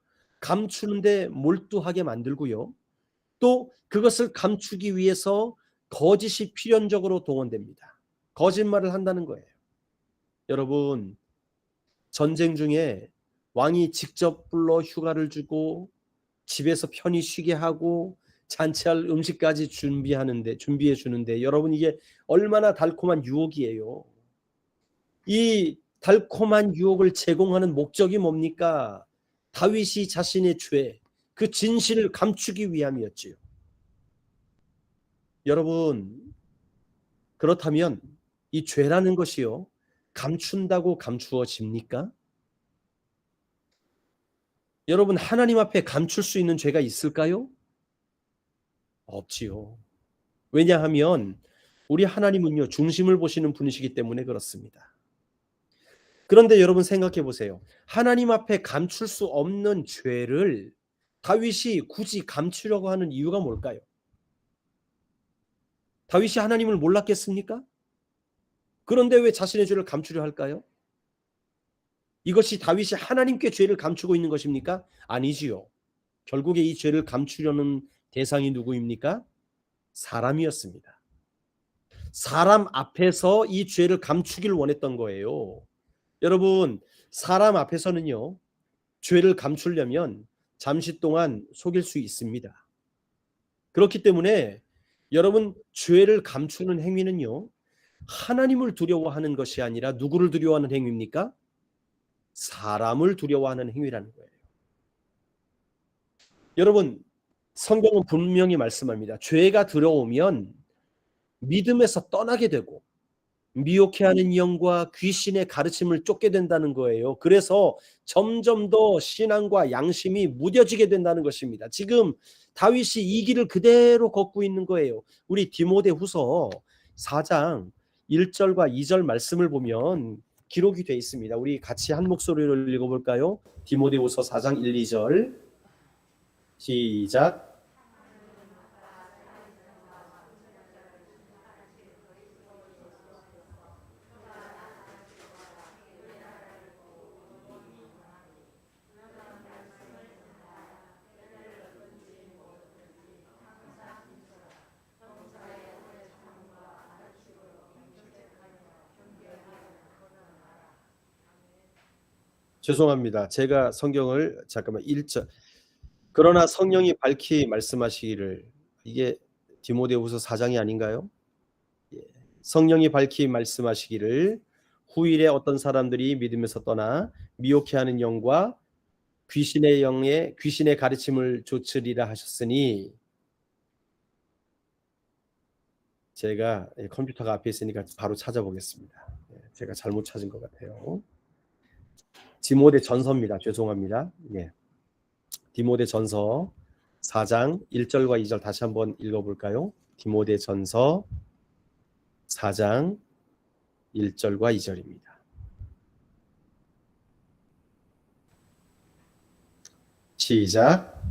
감추는데 몰두하게 만들고요. 또 그것을 감추기 위해서 거짓이 필연적으로 동원됩니다. 거짓말을 한다는 거예요. 여러분, 전쟁 중에 왕이 직접 불러 휴가를 주고 집에서 편히 쉬게 하고 잔치할 음식까지 준비해 주는데 여러분, 이게 얼마나 달콤한 유혹이에요. 이 달콤한 유혹을 제공하는 목적이 뭡니까? 다윗이 자신의 죄, 그 진실을 감추기 위함이었지요. 여러분, 그렇다면 이 죄라는 것이요, 감춘다고 감추어집니까? 여러분, 하나님 앞에 감출 수 있는 죄가 있을까요? 없지요. 왜냐하면 우리 하나님은요, 중심을 보시는 분이시기 때문에 그렇습니다. 그런데 여러분, 생각해 보세요. 하나님 앞에 감출 수 없는 죄를 다윗이 굳이 감추려고 하는 이유가 뭘까요? 다윗이 하나님을 몰랐겠습니까? 그런데 왜 자신의 죄를 감추려 할까요? 이것이 다윗이 하나님께 죄를 감추고 있는 것입니까? 아니지요. 결국에 이 죄를 감추려는 대상이 누구입니까? 사람이었습니다. 사람 앞에서 이 죄를 감추길 원했던 거예요. 여러분, 사람 앞에서는요, 죄를 감추려면 잠시 동안 속일 수 있습니다. 그렇기 때문에 여러분, 죄를 감추는 행위는요, 하나님을 두려워하는 것이 아니라 누구를 두려워하는 행위입니까? 사람을 두려워하는 행위라는 거예요. 여러분, 성경은 분명히 말씀합니다. 죄가 들어오면 믿음에서 떠나게 되고 미혹해하는 영과 귀신의 가르침을 쫓게 된다는 거예요. 그래서 점점 더 신앙과 양심이 무뎌지게 된다는 것입니다. 지금 다윗이 이 길을 그대로 걷고 있는 거예요. 우리 디모데후서 4장 1절과 2절 말씀을 보면 기록이 되어 있습니다. 우리 같이 한 목소리로 읽어볼까요? 디모데후서 4장 1, 2절 시작. 죄송합니다. 제가 성경을 잠깐만 1절. 그러나 성령이 밝히 말씀하시기를, 이게 디모데후서 4장이 아닌가요? 예. 성령이 밝히 말씀하시기를 후일에 어떤 사람들이 믿음에서 떠나 미혹해하는 영과 귀신의 가르침을 좇으리라 하셨으니, 제가 컴퓨터가 앞에 있으니까 바로 찾아보겠습니다. 제가 잘못 찾은 것 같아요. 디모데 전서입니다. 죄송합니다. 예. 디모데 전서 4장 1절과 2절 다시 한번 읽어볼까요? 디모데 전서 4장 1절과 2절입니다. 시작.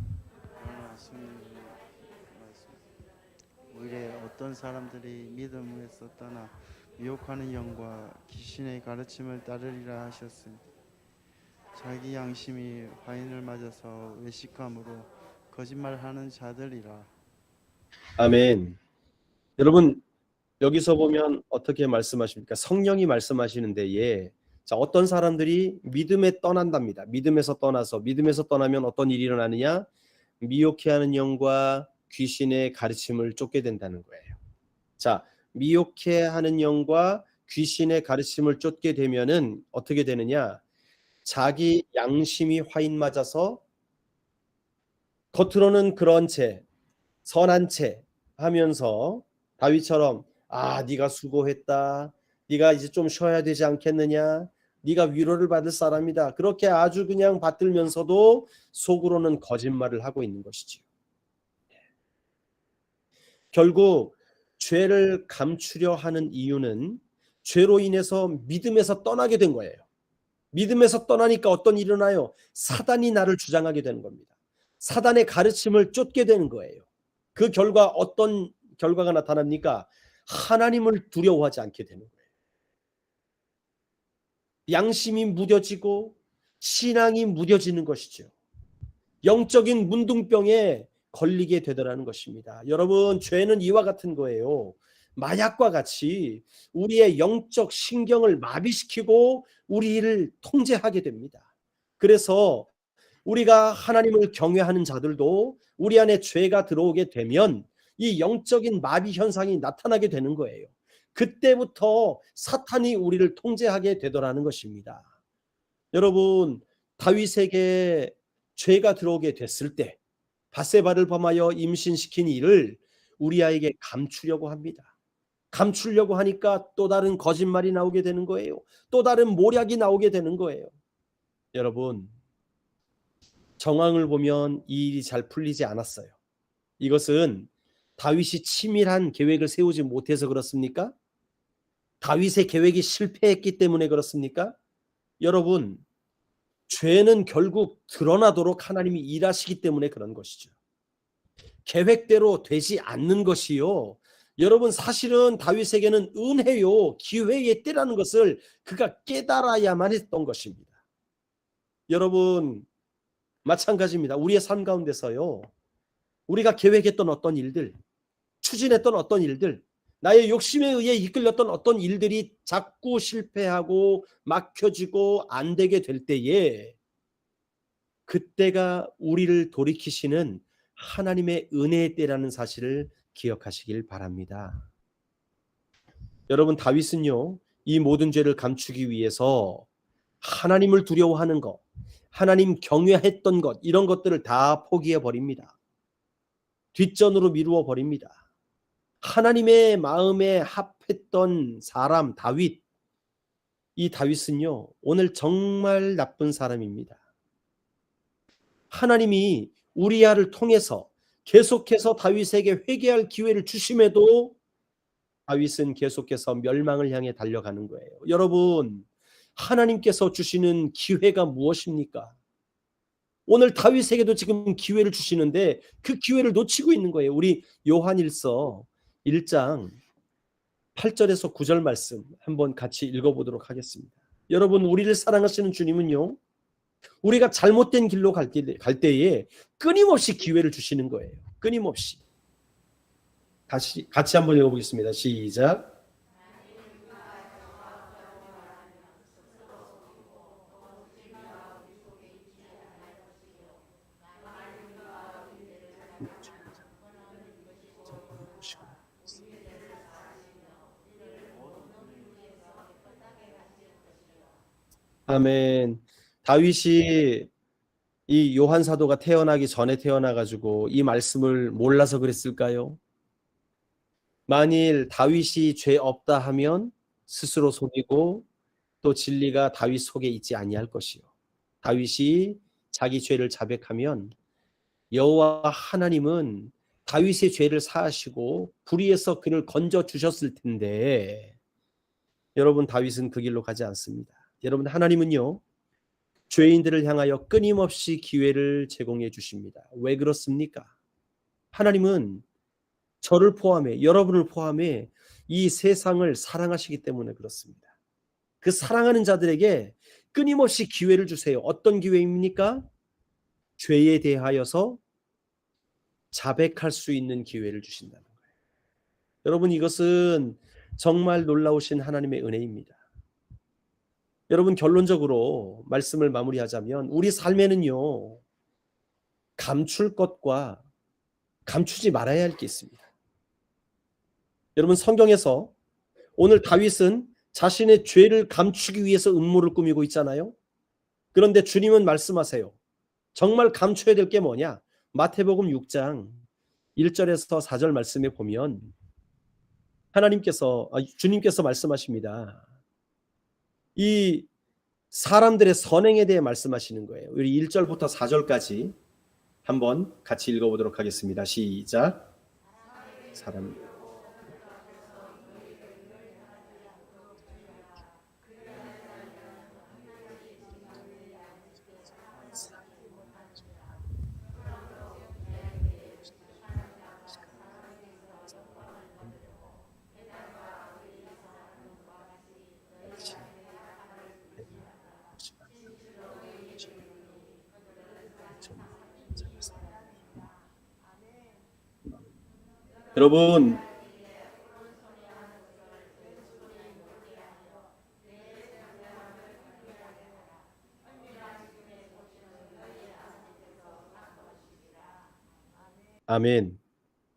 오히려 어떤 사람들이 믿음에서 떠나 미혹하는 영과 귀신의 가르침을 따르리라 하셨으니 자기 양심이 화인을 맞아서 외식함으로 거짓말하는 자들이라. 아멘. 여러분 여기서 보면 어떻게 말씀하십니까? 성령이 말씀하시는 데에 자, 어떤 사람들이 믿음에 떠난답니다. 믿음에서 떠나면 어떤 일이 일어나느냐? 미혹해하는 영과 귀신의 가르침을 쫓게 된다는 거예요. 자, 미혹해하는 영과 귀신의 가르침을 쫓게 되면은 어떻게 되느냐? 자기 양심이 화인 맞아서 겉으로는 그런 채 선한 채 하면서 다윗처럼 네가 수고했다. 네가 이제 좀 쉬어야 되지 않겠느냐. 네가 위로를 받을 사람이다. 그렇게 아주 그냥 받들면서도 속으로는 거짓말을 하고 있는 것이지요. 결국 죄를 감추려 하는 이유는 죄로 인해서 믿음에서 떠나게 된 거예요. 믿음에서 떠나니까 어떤 일이 일어나요? 사단이 나를 주장하게 되는 겁니다. 사단의 가르침을 쫓게 되는 거예요. 그 결과 어떤 결과가 나타납니까? 하나님을 두려워하지 않게 되는 거예요. 양심이 무뎌지고 신앙이 무뎌지는 것이죠. 영적인 문둥병에 걸리게 되더라는 것입니다. 여러분, 죄는 이와 같은 거예요. 마약과 같이 우리의 영적 신경을 마비시키고 우리를 통제하게 됩니다. 그래서 우리가 하나님을 경외하는 자들도 우리 안에 죄가 들어오게 되면 이 영적인 마비 현상이 나타나게 되는 거예요. 그때부터 사탄이 우리를 통제하게 되더라는 것입니다. 여러분, 다윗에게 죄가 들어오게 됐을 때 밧세바를 범하여 임신시킨 일을 우리아에게 감추려고 합니다. 감추려고 하니까 또 다른 거짓말이 나오게 되는 거예요. 또 다른 모략이 나오게 되는 거예요. 여러분, 정황을 보면 이 일이 잘 풀리지 않았어요. 이것은 다윗이 치밀한 계획을 세우지 못해서 그렇습니까? 다윗의 계획이 실패했기 때문에 그렇습니까? 여러분, 죄는 결국 드러나도록 하나님이 일하시기 때문에 그런 것이죠. 계획대로 되지 않는 것이요. 여러분, 사실은 다윗에게는 은혜요, 기회의 때라는 것을 그가 깨달아야만 했던 것입니다. 여러분, 마찬가지입니다. 우리의 삶 가운데서요. 우리가 계획했던 어떤 일들, 추진했던 어떤 일들, 나의 욕심에 의해 이끌렸던 어떤 일들이 자꾸 실패하고 막혀지고 안 되게 될 때에 그때가 우리를 돌이키시는 하나님의 은혜의 때라는 사실을 기억하시길 바랍니다. 여러분, 다윗은요, 이 모든 죄를 감추기 위해서 하나님을 두려워하는 것, 하나님 경외했던 것, 이런 것들을 다 포기해 버립니다. 뒷전으로 미루어 버립니다. 하나님의 마음에 합했던 사람 다윗, 이 다윗은요 오늘 정말 나쁜 사람입니다. 하나님이 우리아를 통해서 계속해서 다윗에게 회개할 기회를 주심에도 다윗은 계속해서 멸망을 향해 달려가는 거예요. 여러분, 하나님께서 주시는 기회가 무엇입니까? 오늘 다윗에게도 지금 기회를 주시는데 그 기회를 놓치고 있는 거예요. 우리 요한일서 1장 8절에서 9절 말씀 한번 같이 읽어보도록 하겠습니다. 여러분, 우리를 사랑하시는 주님은요, 우리가 잘못된 길로 갈 때에 끊임없이 기회를 주시는 거예요. 끊임없이. 같이 한번 읽어보겠습니다. 시작. 아멘. 다윗이 이 요한 사도가 태어나기 전에 태어나가지고 이 말씀을 몰라서 그랬을까요? 만일 다윗이 죄 없다 하면 스스로 속이고 또 진리가 다윗 속에 있지 아니할 것이요. 다윗이 자기 죄를 자백하면 여호와 하나님은 다윗의 죄를 사하시고 불의에서 그를 건져 주셨을 텐데 여러분, 다윗은 그 길로 가지 않습니다. 여러분, 하나님은요 죄인들을 향하여 끊임없이 기회를 제공해 주십니다. 왜 그렇습니까? 하나님은 저를 포함해 여러분을 포함해 이 세상을 사랑하시기 때문에 그렇습니다. 그 사랑하는 자들에게 끊임없이 기회를 주세요. 어떤 기회입니까? 죄에 대하여서 자백할 수 있는 기회를 주신다는 거예요. 여러분, 이것은 정말 놀라우신 하나님의 은혜입니다. 여러분, 결론적으로 말씀을 마무리하자면 우리 삶에는요, 감출 것과 감추지 말아야 할 게 있습니다. 여러분, 성경에서 오늘 다윗은 자신의 죄를 감추기 위해서 음모를 꾸미고 있잖아요. 그런데 주님은 말씀하세요. 정말 감춰야 될 게 뭐냐? 마태복음 6장 1절에서 4절 말씀에 보면 주님께서 말씀하십니다. 이 사람들의 선행에 대해 말씀하시는 거예요. 우리 1절부터 4절까지 한번 같이 읽어보도록 하겠습니다. 시작. 사람 여러분, 아멘.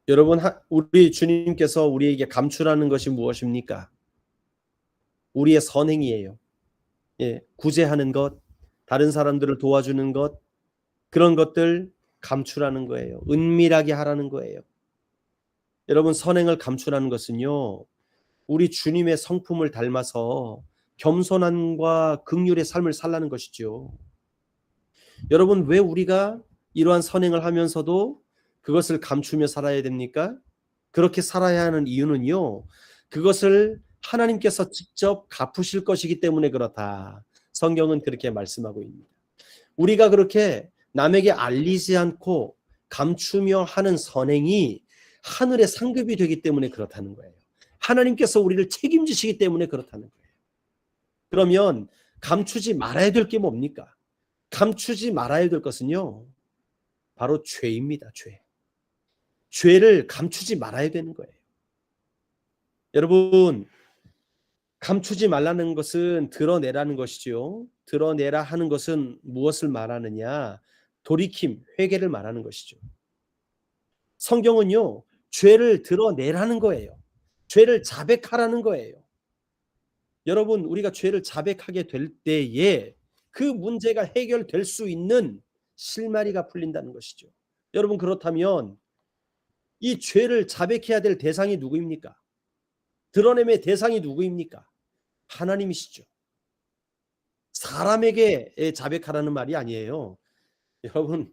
여러분, 우리 주님께서 우리에게 감추라는 것이 무엇입니까? 우리의 선행이에요. 예, 구제하는 것, 다른 사람들을 도와주는 것, 그런 것들 감추라는 거예요. 은밀하게 하라는 거예요. 여러분, 선행을 감추라는 것은요, 우리 주님의 성품을 닮아서 겸손함과 긍휼의 삶을 살라는 것이죠. 여러분, 왜 우리가 이러한 선행을 하면서도 그것을 감추며 살아야 됩니까? 그렇게 살아야 하는 이유는요, 그것을 하나님께서 직접 갚으실 것이기 때문에 그렇다. 성경은 그렇게 말씀하고 있습니다. 우리가 그렇게 남에게 알리지 않고 감추며 하는 선행이 하늘의 상급이 되기 때문에 그렇다는 거예요. 하나님께서 우리를 책임지시기 때문에 그렇다는 거예요. 그러면 감추지 말아야 될 게 뭡니까? 감추지 말아야 될 것은요, 바로 죄입니다. 죄를 감추지 말아야 되는 거예요. 여러분, 감추지 말라는 것은 드러내라는 것이죠. 드러내라 하는 것은 무엇을 말하느냐? 돌이킴, 회개를 말하는 것이죠. 성경은요, 죄를 드러내라는 거예요. 죄를 자백하라는 거예요. 여러분, 우리가 죄를 자백하게 될 때에 그 문제가 해결될 수 있는 실마리가 풀린다는 것이죠. 여러분, 그렇다면 이 죄를 자백해야 될 대상이 누구입니까? 드러냄의 대상이 누구입니까? 하나님이시죠. 사람에게 자백하라는 말이 아니에요. 여러분,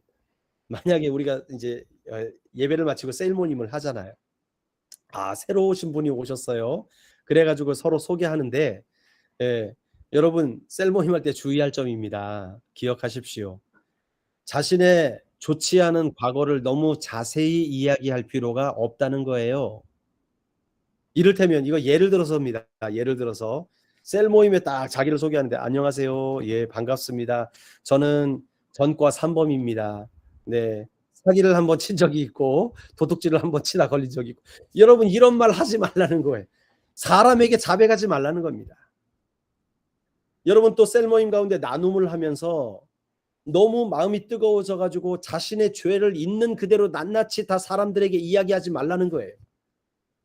만약에 우리가 이제 예배를 마치고 셀모님을 하잖아요. 새로 오신 분이 오셨어요. 그래가지고 서로 소개하는데, 여러분, 셀모님 할 때 주의할 점입니다. 기억하십시오. 자신의 좋지 않은 과거를 너무 자세히 이야기할 필요가 없다는 거예요. 이를테면 이거 예를 들어서입니다. 예를 들어서 셀 모임에 딱 자기를 소개하는데, 안녕하세요. 예, 반갑습니다. 저는 전과 3범입니다. 네. 사기를 한번 친 적이 있고 도둑질을 한번 치다 걸린 적이 있고. 여러분, 이런 말 하지 말라는 거예요. 사람에게 자백하지 말라는 겁니다. 여러분, 또 셀 모임 가운데 나눔을 하면서 너무 마음이 뜨거워져 가지고 자신의 죄를 있는 그대로 낱낱이 다 사람들에게 이야기하지 말라는 거예요.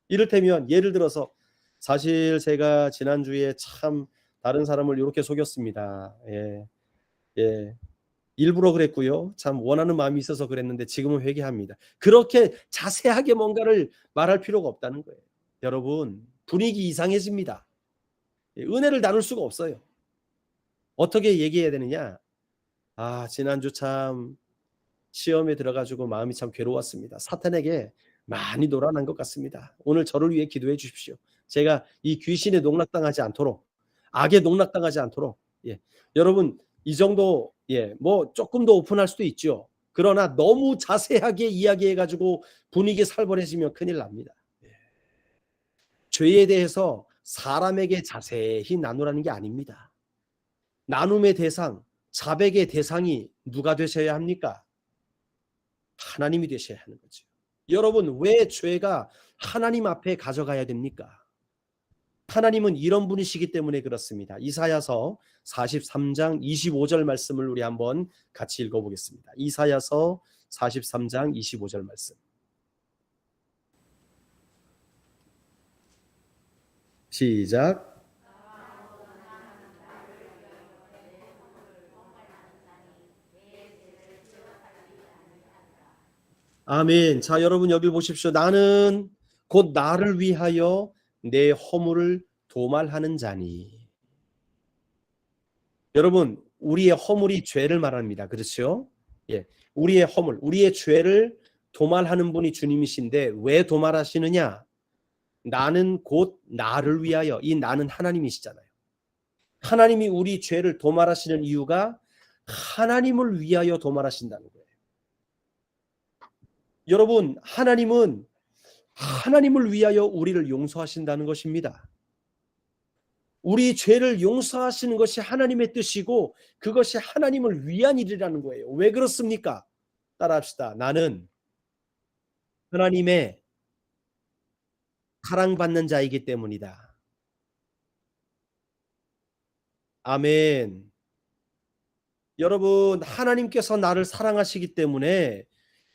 이를테면 예를 들어서, 사실 제가 지난주에 참 다른 사람을 이렇게 속였습니다. 예. 일부러 그랬고요. 참 원하는 마음이 있어서 그랬는데 지금은 회개합니다. 그렇게 자세하게 뭔가를 말할 필요가 없다는 거예요. 여러분, 분위기 이상해집니다. 은혜를 나눌 수가 없어요. 어떻게 얘기해야 되느냐? 지난주 참 시험에 들어가지고 마음이 참 괴로웠습니다. 사탄에게 많이 놀아난 것 같습니다. 오늘 저를 위해 기도해 주십시오. 제가 이 귀신에 농락당하지 않도록, 악에 농락당하지 않도록. 여러분, 이 정도, 뭐 조금 더 오픈할 수도 있죠. 그러나 너무 자세하게 이야기해가지고 분위기 살벌해지면 큰일 납니다. 죄에 대해서 사람에게 자세히 나누라는 게 아닙니다. 나눔의 대상, 자백의 대상이 누가 되셔야 합니까? 하나님이 되셔야 하는 거죠. 여러분, 왜 죄가 하나님 앞에 가져가야 됩니까? 하나님은 이런 분이시기 때문에 그렇습니다. 이사야서 43장 25절 말씀을 우리 한번 같이 읽어보겠습니다. 이사야서 43장 25절 말씀. 시작. 아멘. 자, 여러분 여기 보십시오. 나는 곧 나를 위하여 내 허물을 도말하는 자니. 여러분, 우리의 허물이 죄를 말합니다. 그렇죠? 예. 우리의 허물, 우리의 죄를 도말하는 분이 주님이신데 왜 도말하시느냐? 나는 곧 나를 위하여. 이 나는 하나님이시잖아요. 하나님이 우리 죄를 도말하시는 이유가 하나님을 위하여 도말하신다는 거예요. 여러분, 하나님은 하나님을 위하여 우리를 용서하신다는 것입니다. 우리 죄를 용서하시는 것이 하나님의 뜻이고 그것이 하나님을 위한 일이라는 거예요. 왜 그렇습니까? 따라합시다. 나는 하나님의 사랑받는 자이기 때문이다. 아멘. 여러분, 하나님께서 나를 사랑하시기 때문에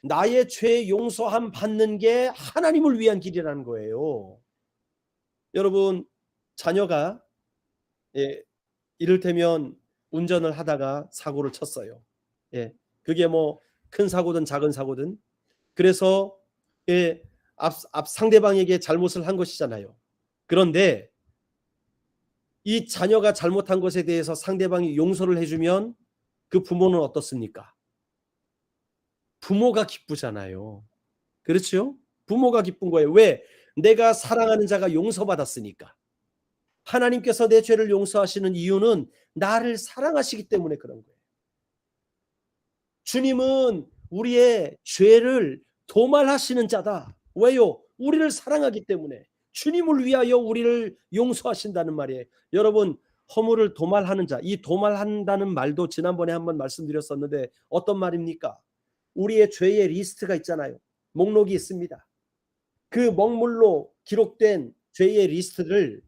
나의 죄 용서함 받는 게 하나님을 위한 길이라는 거예요. 여러분, 자녀가 이를테면 운전을 하다가 사고를 쳤어요. 그게 뭐 큰 사고든 작은 사고든. 그래서 앞 상대방에게 잘못을 한 것이잖아요. 그런데 이 자녀가 잘못한 것에 대해서 상대방이 용서를 해주면 그 부모는 어떻습니까? 부모가 기쁘잖아요. 그렇죠? 부모가 기쁜 거예요. 왜? 내가 사랑하는 자가 용서받았으니까. 하나님께서 내 죄를 용서하시는 이유는 나를 사랑하시기 때문에 그런 거예요. 주님은 우리의 죄를 도말하시는 자다. 왜요? 우리를 사랑하기 때문에. 주님을 위하여 우리를 용서하신다는 말이에요. 여러분, 허물을 도말하는 자, 이 도말한다는 말도 지난번에 한번 말씀드렸었는데 어떤 말입니까? 우리의 죄의 리스트가 있잖아요. 목록이 있습니다. 그 먹물로 기록된 죄의 리스트를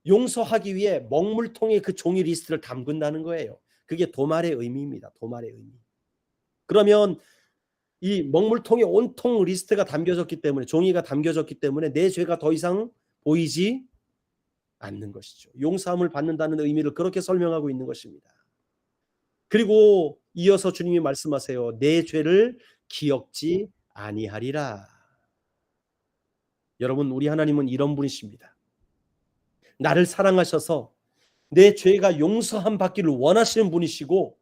용서하기 위해 먹물통에 그 종이 리스트를 담근다는 거예요. 그게 도말의 의미입니다. 도말의 의미. 그러면 이 먹물통에 온통 리스트가 담겨졌기 때문에, 종이가 담겨졌기 때문에 내 죄가 더 이상 보이지 않는 것이죠. 용서함을 받는다는 의미를 그렇게 설명하고 있는 것입니다. 그리고 이어서 주님이 말씀하세요. 내 죄를 기억지 아니하리라. 여러분, 우리 하나님은 이런 분이십니다. 나를 사랑하셔서 내 죄가 용서함 받기를 원하시는 분이시고,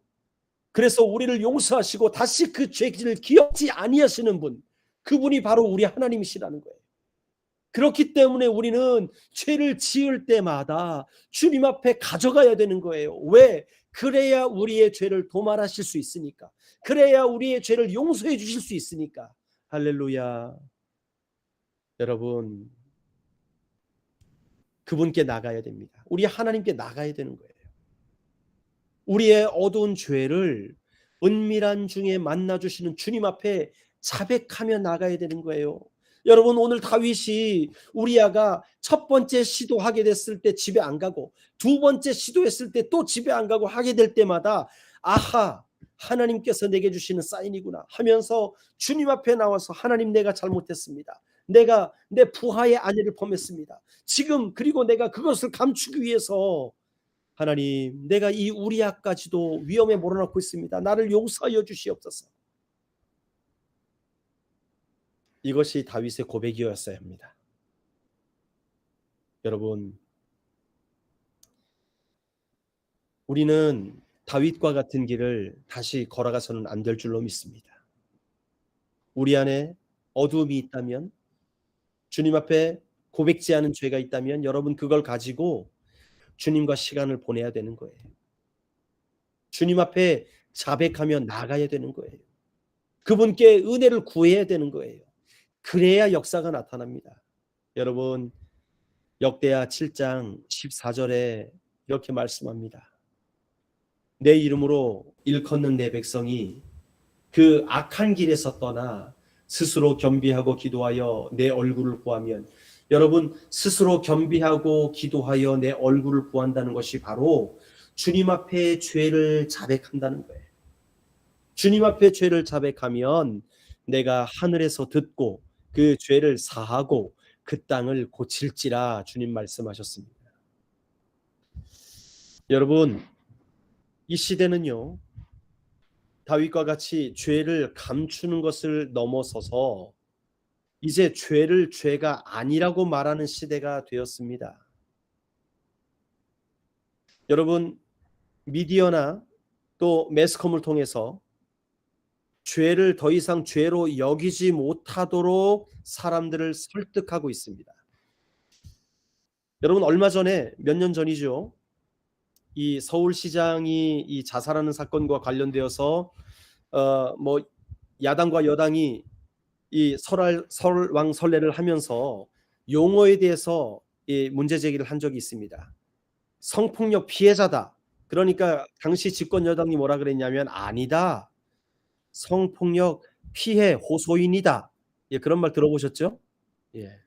그래서 우리를 용서하시고 다시 그 죄를 기억지 아니하시는 분, 그분이 바로 우리 하나님이시라는 거예요. 그렇기 때문에 우리는 죄를 지을 때마다 주님 앞에 가져가야 되는 거예요. 왜? 그래야 우리의 죄를 도말하실 수 있으니까. 그래야 우리의 죄를 용서해 주실 수 있으니까. 할렐루야. 여러분, 그분께 나가야 됩니다. 우리 하나님께 나가야 되는 거예요. 우리의 어두운 죄를 은밀한 중에 만나주시는 주님 앞에 자백하며 나가야 되는 거예요. 여러분, 오늘 다윗이 우리아가 첫 번째 시도하게 됐을 때 집에 안 가고 두 번째 시도했을 때 또 집에 안 가고 하게 될 때마다 아하, 하나님께서 내게 주시는 사인이구나 하면서 주님 앞에 나와서 하나님, 내가 잘못했습니다. 내가 내 부하의 아내를 범했습니다. 지금 그리고 내가 그것을 감추기 위해서 하나님, 내가 이 우리아까지도 위험에 몰아넣고 있습니다. 나를 용서하여 주시옵소서. 이것이 다윗의 고백이었어야 합니다. 여러분, 우리는 다윗과 같은 길을 다시 걸어가서는 안 될 줄로 믿습니다. 우리 안에 어두움이 있다면, 주님 앞에 고백지 않은 죄가 있다면 여러분, 그걸 가지고 주님과 시간을 보내야 되는 거예요. 주님 앞에 자백하며 나가야 되는 거예요. 그분께 은혜를 구해야 되는 거예요. 그래야 역사가 나타납니다. 여러분, 역대하 7장 14절에 이렇게 말씀합니다. 내 이름으로 일컫는 내 백성이 그 악한 길에서 떠나 스스로 겸비하고 기도하여 내 얼굴을 구하면, 여러분, 스스로 겸비하고 기도하여 내 얼굴을 구한다는 것이 바로 주님 앞에 죄를 자백한다는 거예요. 주님 앞에 죄를 자백하면 내가 하늘에서 듣고 그 죄를 사하고 그 땅을 고칠지라 주님 말씀하셨습니다. 여러분, 이 시대는요, 다윗과 같이 죄를 감추는 것을 넘어서서 이제 죄를 죄가 아니라고 말하는 시대가 되었습니다. 여러분, 미디어나 또 매스컴을 통해서 죄를 더 이상 죄로 여기지 못하도록 사람들을 설득하고 있습니다. 여러분, 얼마 전에, 몇 년 전이죠, 이 서울시장이 이 자살하는 사건과 관련되어서 뭐 야당과 여당이 이 설왕설래를 하면서 용어에 대해서 이 문제 제기를 한 적이 있습니다. 성폭력 피해자다. 그러니까 당시 집권 여당이 뭐라 그랬냐면, 아니다, 성폭력 피해 호소인이다. 예, 그런 말 들어보셨죠? 예.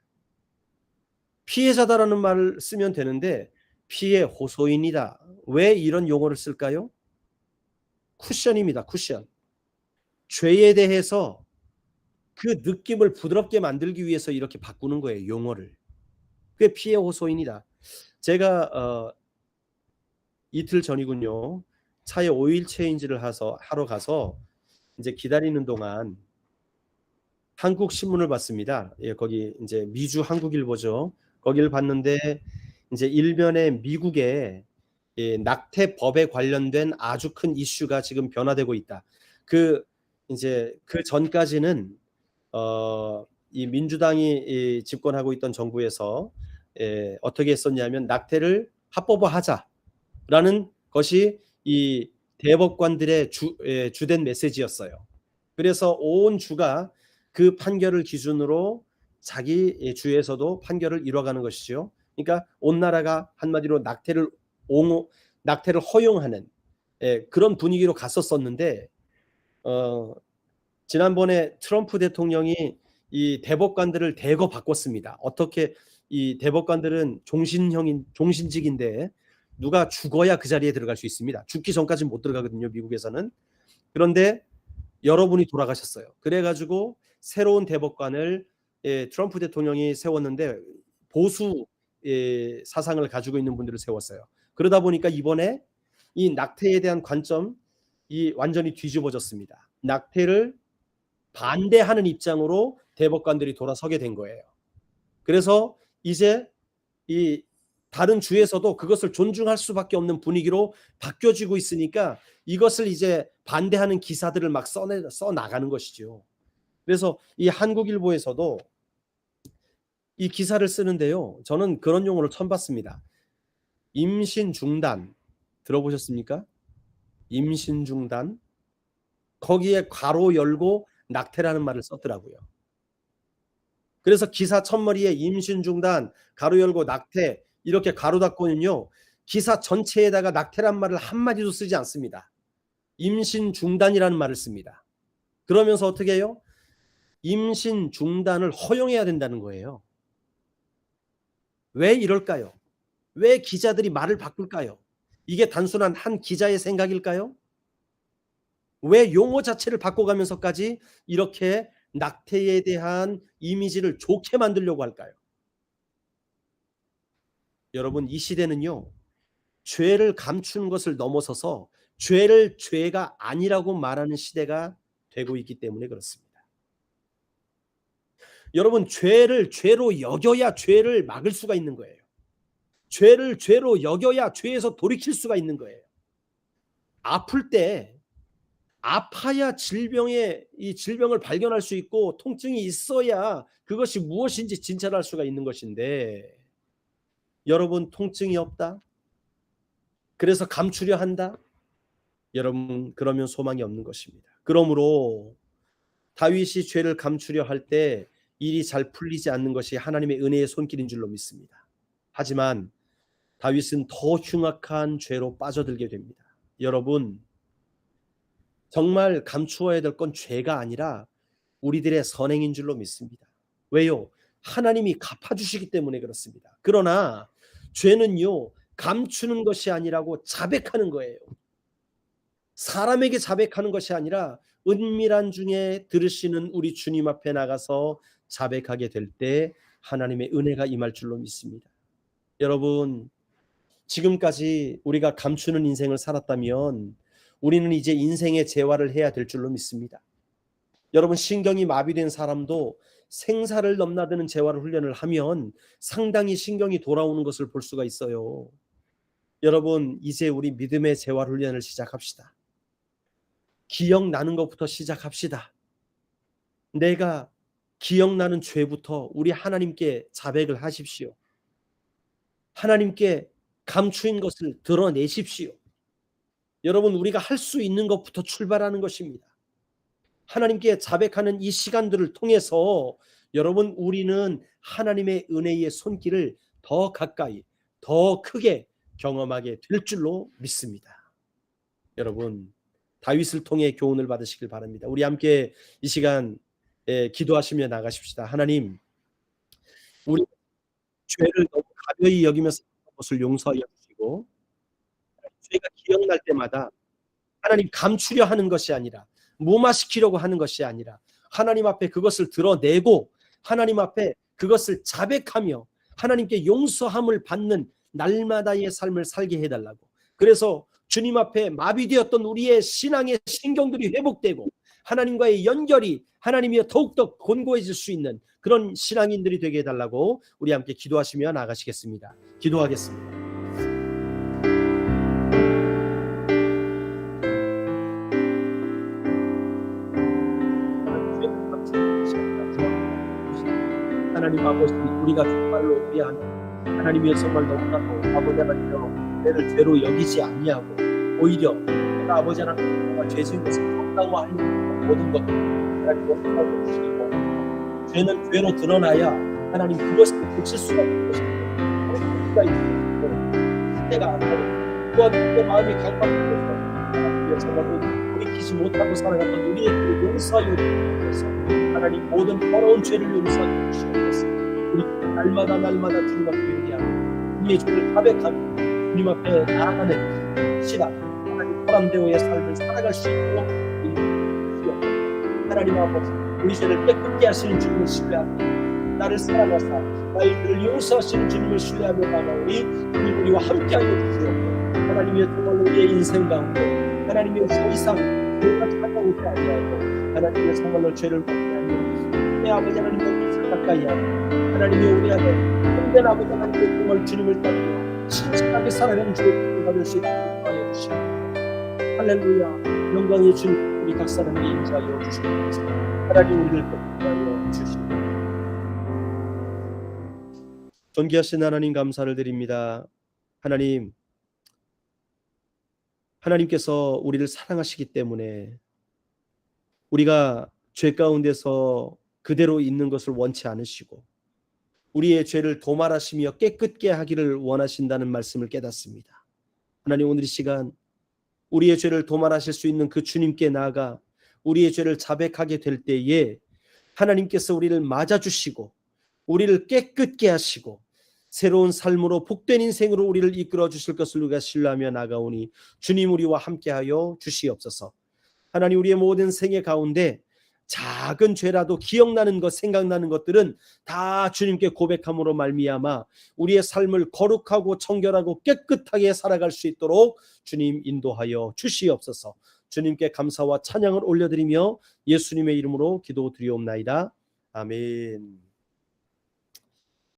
피해자다라는 말을 쓰면 되는데 피해 호소인이다. 왜 이런 용어를 쓸까요? 쿠션입니다. 쿠션. 죄에 대해서 그 느낌을 부드럽게 만들기 위해서 이렇게 바꾸는 거예요, 용어를. 그게 피해 호소인이다. 제가 이틀 전이군요, 차에 오일 체인지를 하러 가서 이제 기다리는 동안 한국 신문을 봤습니다. 예, 거기 이제 미주 한국일보죠. 거기를 봤는데 이제 일면에 미국의 낙태법에 관련된 아주 큰 이슈가 지금 변화되고 있다. 이제 그 전까지는 이 민주당이 집권하고 있던 정부에서 어떻게 했었냐면, 낙태를 합법화하자라는 것이 이 대법관들의 주된 메시지였어요. 그래서 온 주가 그 판결을 기준으로 자기 주에서도 판결을 이뤄가는 것이죠. 그러니까 온 나라가 한마디로 낙태를 허용하는 그런 분위기로 갔었었는데, 지난번에 트럼프 대통령이 이 대법관들을 대거 바꿨습니다. 어떻게, 이 대법관들은 종신직인데 누가 죽어야 그 자리에 들어갈 수 있습니다. 죽기 전까지는 못 들어가거든요, 미국에서는. 그런데 여러분이 돌아가셨어요. 그래가지고 새로운 대법관을 트럼프 대통령이 세웠는데 보수 사상을 가지고 있는 분들을 세웠어요. 그러다 보니까 이번에 이 낙태에 대한 관점이 완전히 뒤집어졌습니다. 낙태를 반대하는 입장으로 대법관들이 돌아서게 된 거예요. 그래서 이제 이 다른 주에서도 그것을 존중할 수밖에 없는 분위기로 바뀌어지고 있으니까 이것을 이제 반대하는 기사들을 막 써 나가는 것이죠. 그래서 이 한국일보에서도 이 기사를 쓰는데요, 저는 그런 용어를 처음 봤습니다. 임신 중단, 들어보셨습니까? 임신 중단. 거기에 괄호 열고 낙태라는 말을 썼더라고요. 그래서 기사 첫머리에 임신 중단, 가로 열고 낙태, 이렇게 가로 닫고는요, 기사 전체에다가 낙태란 말을 한마디도 쓰지 않습니다. 임신 중단이라는 말을 씁니다. 그러면서 어떻게 해요? 임신 중단을 허용해야 된다는 거예요. 왜 이럴까요? 왜 기자들이 말을 바꿀까요? 이게 단순한 한 기자의 생각일까요? 왜 용어 자체를 바꿔가면서까지 이렇게 낙태에 대한 이미지를 좋게 만들려고 할까요? 여러분, 이 시대는요, 죄를 감추는 것을 넘어서서 죄를 죄가 아니라고 말하는 시대가 되고 있기 때문에 그렇습니다. 여러분, 죄를 죄로 여겨야 죄를 막을 수가 있는 거예요. 죄를 죄로 여겨야 죄에서 돌이킬 수가 있는 거예요. 아플 때 아파야 이 질병을 발견할 수 있고 통증이 있어야 그것이 무엇인지 진찰할 수가 있는 것인데, 여러분, 통증이 없다? 그래서 감추려 한다? 여러분, 그러면 소망이 없는 것입니다. 그러므로 다윗이 죄를 감추려 할 때 일이 잘 풀리지 않는 것이 하나님의 은혜의 손길인 줄로 믿습니다. 하지만 다윗은 더 흉악한 죄로 빠져들게 됩니다. 여러분, 정말 감추어야 될 건 죄가 아니라 우리들의 선행인 줄로 믿습니다. 왜요? 하나님이 갚아주시기 때문에 그렇습니다. 그러나 죄는요, 감추는 것이 아니라고 자백하는 거예요. 사람에게 자백하는 것이 아니라 은밀한 중에 들으시는 우리 주님 앞에 나가서 자백하게 될 때 하나님의 은혜가 임할 줄로 믿습니다. 여러분, 지금까지 우리가 감추는 인생을 살았다면 우리는 이제 인생의 재활을 해야 될 줄로 믿습니다. 여러분, 신경이 마비된 사람도 생사를 넘나드는 재활 훈련을 하면 상당히 신경이 돌아오는 것을 볼 수가 있어요. 여러분, 이제 우리 믿음의 재활 훈련을 시작합시다. 기억나는 것부터 시작합시다. 내가 기억나는 죄부터 우리 하나님께 자백을 하십시오. 하나님께 감추인 것을 드러내십시오. 여러분, 우리가 할 수 있는 것부터 출발하는 것입니다. 하나님께 자백하는 이 시간들을 통해서 여러분, 우리는 하나님의 은혜의 손길을 더 가까이, 더 크게 경험하게 될 줄로 믿습니다. 여러분, 다윗을 통해 교훈을 받으시길 바랍니다. 우리 함께 이 시간 기도하시며 나가십시다. 하나님, 우리 죄를 너무 가벼이 여기면서 것을 용서하여 주시고, 죄가 기억날 때마다 하나님 감추려 하는 것이 아니라, 무마시키려고 하는 것이 아니라 하나님 앞에 그것을 드러내고 하나님 앞에 그것을 자백하며 하나님께 용서함을 받는 날마다의 삶을 살게 해달라고. 그래서 주님 앞에 마비되었던 우리의 신앙의 신경들이 회복되고 하나님과의 연결이 하나님이여 더욱더 곤고해질 수 있는 그런 신앙인들이 되게 해달라고 우리 함께 기도하시며 나가시겠습니다. 기도하겠습니다. 하나님 아버지, 우리가 정말로 미안, 하나님이여 정말 너무나도 아버지 하나님여 죄를 죄로 여기지 아니하고 오히려 내가 아버지 하나님 정말 죄 지은 것을 정당화하려는 모든 것들 하나님 용서하여 주시고, 죄는 죄로 드러나야 하나님 그것을 고칠 수가 있는 것입니다. 우리가 있고 내가 하나님 또한 내 마음이 갈망하면서 하나님이여 정말 돌이키지 못하고 살아갔던 우리의 죄를 용서하여 주셔서 하나님 모든 더러운 죄를 용서하여 주시옵소서. 우리 날마다 주님 앞에 회개하고 우리의 죄를 자백하며 주님 앞에 나아가는 시간, 하나님 보람되어의 삶을 살아갈 수 있도록 주시옵소서. 하나님 아버지, 우리 죄를 깨끗게 하시는 주님을 신뢰하고 나를 사랑하사 나의 죄를 용서하시는 주님을 신뢰하며 나가오니 주님 우리와 함께하여 주시옵소서. 하나님의 정말로 우리의 인생 가운데 하나님의 더 이상 죄가 찾아오지 아니하고 하나님의 정말로 죄를 내 아버지 하나님의 뜻을 가까이 하고 하나님의 우리 안에 참된 아버지 하나님의 정말 주님을 따르며 신실하게 살아가는 주를 받을 수 있도록 하여 주시옵소서. 할렐루야. 영광의 주님, 우리 각 사람에게 인자하여 주시옵소서. 하나님 우리를 복하여 주시옵소서. 존귀하신 하나님 감사를 드립니다. 하나님께서 우리를 사랑하시기 때문에 우리가 죄 가운데서 그대로 있는 것을 원치 않으시고 우리의 죄를 도말하시며 깨끗게 하기를 원하신다는 말씀을 깨닫습니다. 하나님, 오늘 이 시간 우리의 죄를 도말하실 수 있는 그 주님께 나아가 우리의 죄를 자백하게 될 때에 하나님께서 우리를 맞아주시고 우리를 깨끗게 하시고 새로운 삶으로 복된 인생으로 우리를 이끌어 주실 것을 우리가 신뢰하며 나가오니 주님 우리와 함께하여 주시옵소서. 하나님, 우리의 모든 생애 가운데 작은 죄라도 기억나는 것, 생각나는 것들은 다 주님께 고백함으로 말미암아 우리의 삶을 거룩하고 청결하고 깨끗하게 살아갈 수 있도록 주님 인도하여 주시옵소서. 주님께 감사와 찬양을 올려드리며 예수님의 이름으로 기도드리옵나이다. 아멘.